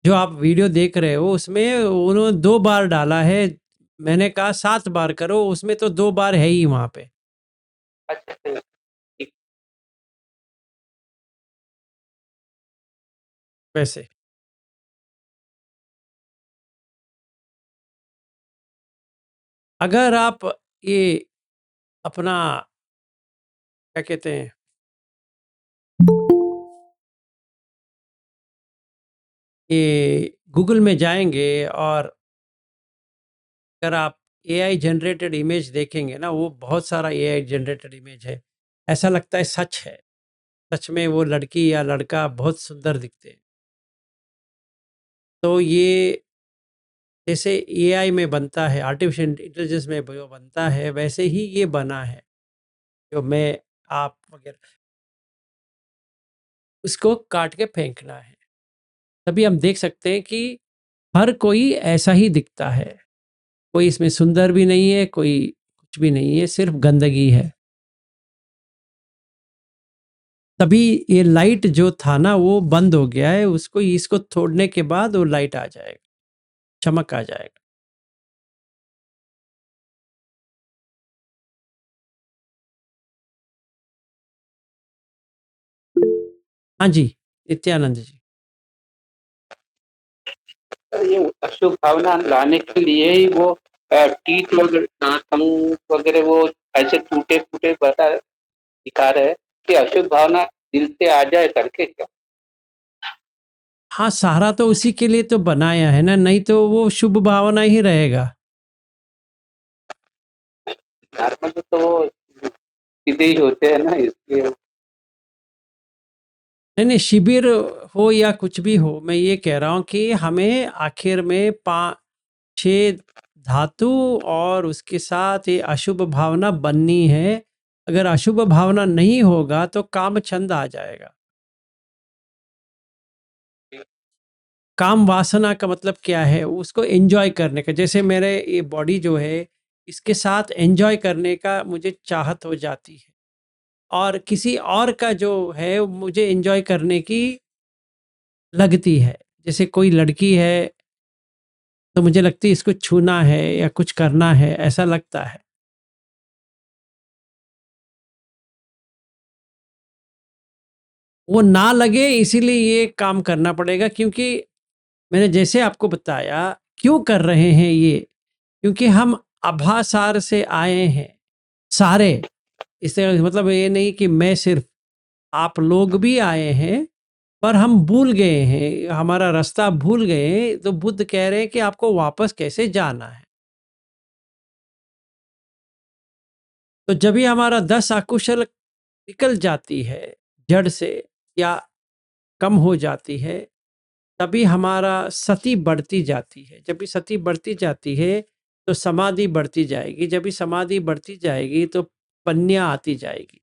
जो आप वीडियो देख रहे हो उसमें उन्होंने 2 बार डाला है। मैंने कहा 7 बार करो, उसमें तो 2 बार है ही वहाँ पे। अच्छा, ठीक। वैसे। अगर आप ये अपना क्या कहते हैं ये गूगल में जाएँगे और अगर आप एआई जनरेटेड इमेज देखेंगे ना, वो बहुत सारा एआई जनरेटेड इमेज है। ऐसा लगता है सच है। सच में वो लड़की या लड़का बहुत सुंदर दिखते हैं। तो ये जैसे एआई में बनता है, आर्टिफिशियल इंटेलिजेंस में जो बनता है, वैसे ही ये बना है। जो मैं, आप वगैरह उसको काट के फेंकना है। तभी हम देख सकते हैं कि हर कोई ऐसा ही दिखता है। कोई इसमें सुंदर भी नहीं है, कोई कुछ भी नहीं है, सिर्फ गंदगी है। तभी ये लाइट जो था ना वो बंद हो गया है, उसको इसको तोड़ने के बाद वो लाइट आ जाएगा, चमक आ जाएगा। हाँ जी, नित्यानंद जी। सर ये अशुभ भावना लाने के लिए ही वो टीथ वगैरह, दांत वगैरह वो ऐसे टूटे-फूटे दिखा रहे हैं कि अशुभ भावना दिल से आ जाए करके क्या? हाँ, सहारा तो उसी के लिए तो बनाया है ना, नहीं तो वो शुभ भावना ही रहेगा। नॉर्मल तो वो सीधे ही होते हैं ना, इसलिए। नहीं, शिविर हो या कुछ भी हो, मैं ये कह रहा हूँ कि हमें आखिर में 5-6 धातु और उसके साथ ये अशुभ भावना बननी है। अगर अशुभ भावना नहीं होगा तो काम छंद आ जाएगा। काम वासना का मतलब क्या है? उसको एन्जॉय करने का। जैसे मेरे ये बॉडी जो है, इसके साथ एन्जॉय करने का मुझे चाहत हो जाती है और किसी और का जो है मुझे एन्जॉय करने की लगती है। जैसे कोई लड़की है, तो मुझे लगती है इसको छूना है या कुछ करना है, ऐसा लगता है। वो ना लगे इसीलिए ये काम करना पड़ेगा, क्योंकि मैंने जैसे आपको बताया क्यों कर रहे हैं ये? क्योंकि हम आभासार से आए हैं, सारे। इससे मतलब ये नहीं कि मैं सिर्फ, आप लोग भी आए हैं, पर हम भूल गए हैं, हमारा रास्ता भूल गए हैं, तो बुद्ध कह रहे हैं कि आपको वापस कैसे जाना है। तो जब भी हमारा 10 अकुशल निकल जाती है जड़ से या कम हो जाती है, तभी हमारा सती बढ़ती जाती है। जब भी सती बढ़ती जाती है तो समाधि बढ़ती जाएगी, जब भी समाधि बढ़ती जाएगी तो पन्या आती जाएगी,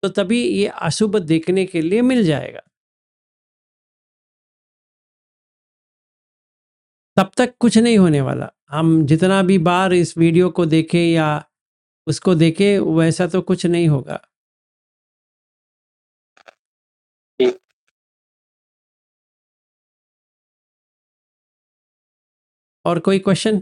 तो तभी ये अशुभ देखने के लिए मिल जाएगा। तब तक कुछ नहीं होने वाला। हम जितना भी बार इस वीडियो को देखें या उसको देखें, वैसा तो कुछ नहीं होगा। ठीक। और कोई क्वेश्चन?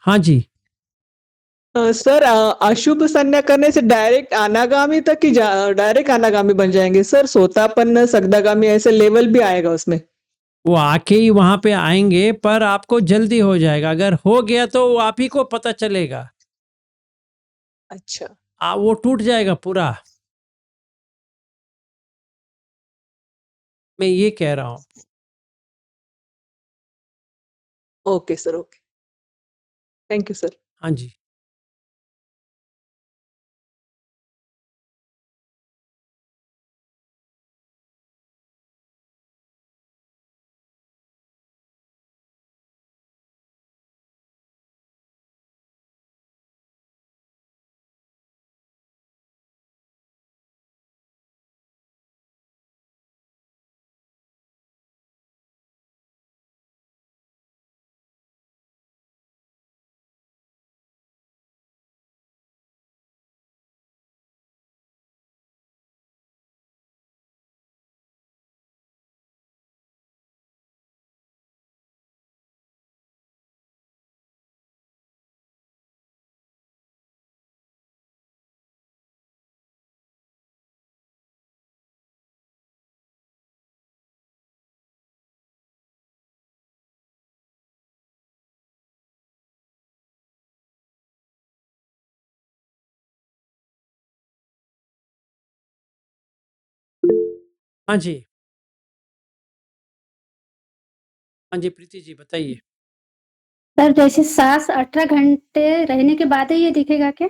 हाँ जी। सर अशुभ संज्ञा करने से डायरेक्ट अनागामी तक ही डायरेक्ट अनागामी बन जाएंगे सर? सोतापन्न, सगदागामी ऐसे लेवल भी आएगा उसमें? वो आके ही वहां पे आएंगे, पर आपको जल्दी हो जाएगा। अगर हो गया तो वो आप ही को पता चलेगा। अच्छा। वो टूट जाएगा पूरा। मैं ये कह रहा हूँ। Okay sir, okay. Thank you sir. हाँ जी। हाँ जी। हाँ जी, प्रीति जी बताइए। सर जैसे सांस 18 घंटे रहने के बाद ही ये दिखेगा क्या?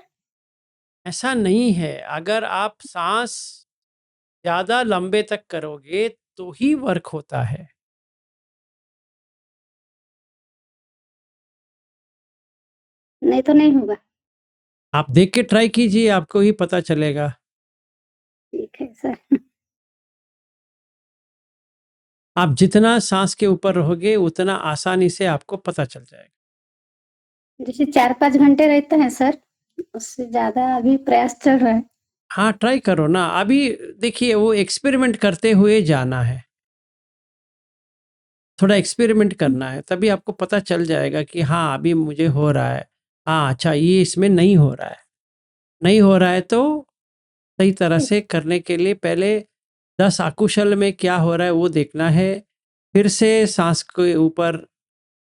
ऐसा नहीं है, अगर आप साँस ज़्यादा लंबे तक करोगे तो ही वर्क होता है। नहीं तो नहीं होगा। आप देख के ट्राई कीजिए, आपको ही पता चलेगा। ठीक है सर। आप जितना साँस के ऊपर रहोगे उतना आसानी से आपको पता चल जाएगा। जैसे 4-5 घंटे रहते हैं सर, उससे ज़्यादा अभी प्रयास चल रहा है। हाँ, ट्राई करो ना। अभी देखिए वो एक्सपेरिमेंट करते हुए जाना है। थोड़ा एक्सपेरिमेंट करना है, तभी आपको पता चल जाएगा कि हाँ, अभी मुझे हो रहा है। हाँ, अच्छा ये इसमें नहीं हो रहा है। नहीं हो रहा है तो सही तरह से करने के लिए पहले 10 आकुशल में क्या हो रहा है वो देखना है। फिर से साँस के ऊपर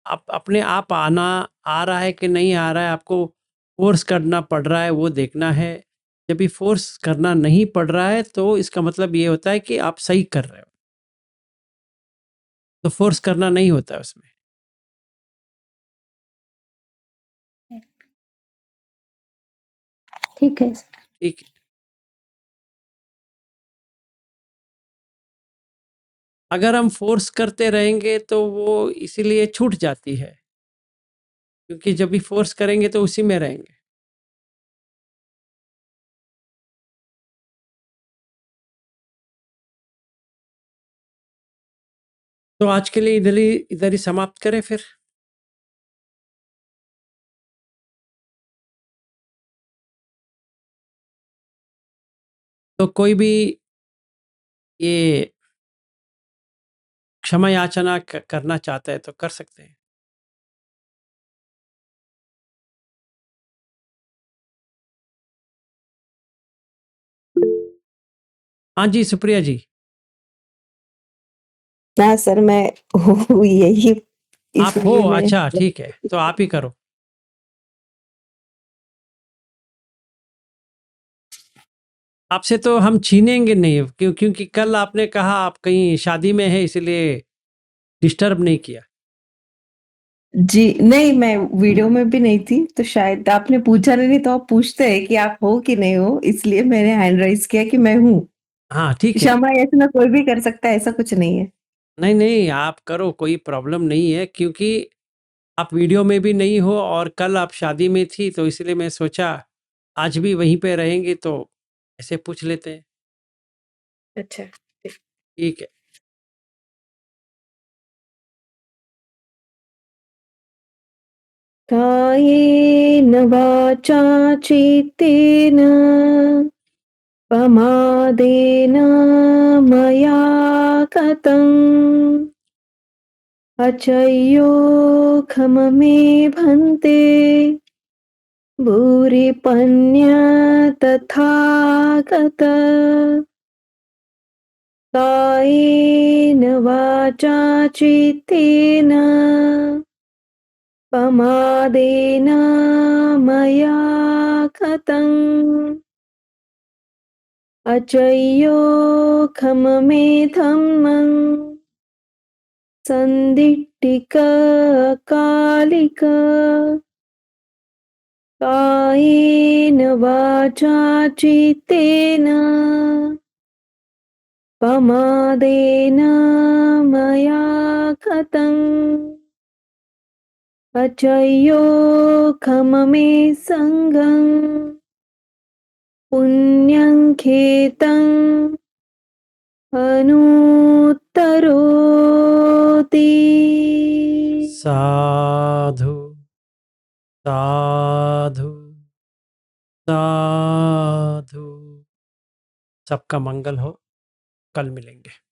अपने आप आना आ रहा है कि नहीं आ रहा है, आपको फ़ोर्स करना पड़ रहा है वो देखना है। जब भी फ़ोर्स करना नहीं पड़ रहा है तो इसका मतलब ये होता है कि आप सही कर रहे हो। तो फ़ोर्स करना नहीं होता है उसमें। ठीक है सर। ठीक है। अगर हम फ़ोर्स करते रहेंगे तो वो इसीलिए छूट जाती है। क्योंकि जब भी फ़ोर्स करेंगे तो उसी में रहेंगे। तो आज के लिए इधर ही समाप्त करें फिर? तो कोई भी ये क्षमा याचना करना चाहता है तो कर सकते हैं। हाँ जी, सुप्रिया जी। ना सर मैं हूँ यही आप हो? इसलिए मैं अच्छा ठीक है, तो आप ही करो। आपसे तो हम छीनेंगे नहीं क्योंकि कल आपने कहा आप कहीं शादी में हैं इसलिए डिस्टर्ब नहीं किया। जी, नहीं मैं वीडियो में भी नहीं थी, तो शायद आपने पूछा नहीं तो आप पूछते हैं कि आप हो कि नहीं हो, इसलिए मैंने हैंड राइज़ किया कि मैं हूँ। हाँ, ठीक है। क्षमा याचना कोई भी कर सकता है, ऐसा कुछ नहीं है। नहीं, नहीं आप करो, कोई प्रॉब्लम नहीं है क्योंकि आप वीडियो में भी नहीं हो और कल आप शादी में थी तो इसलिए मैं सोचा आज भी वहीं पे रहेंगे तो ऐसे पूछ लेते हैं। अच्छा। ठीक है। कायेन वाचा चित्तेन प्रमादेन मया कृतम् अचयोखममे भन्ते भूरिपन्या तथागत कायेन वाचा चित्तेन प्रमादेन मया कृतम् अचयोखममे धम्मं सन्दिट्ठा पट्टिक कालिक कायेन वाचा चित्तेन प्रमादेन मया कृतं अचयोखममे सङ्गं पुण्यं खेतं अनुत्तरोति। साधु साधु साधु। सबका मंगल हो। कल मिलेंगे।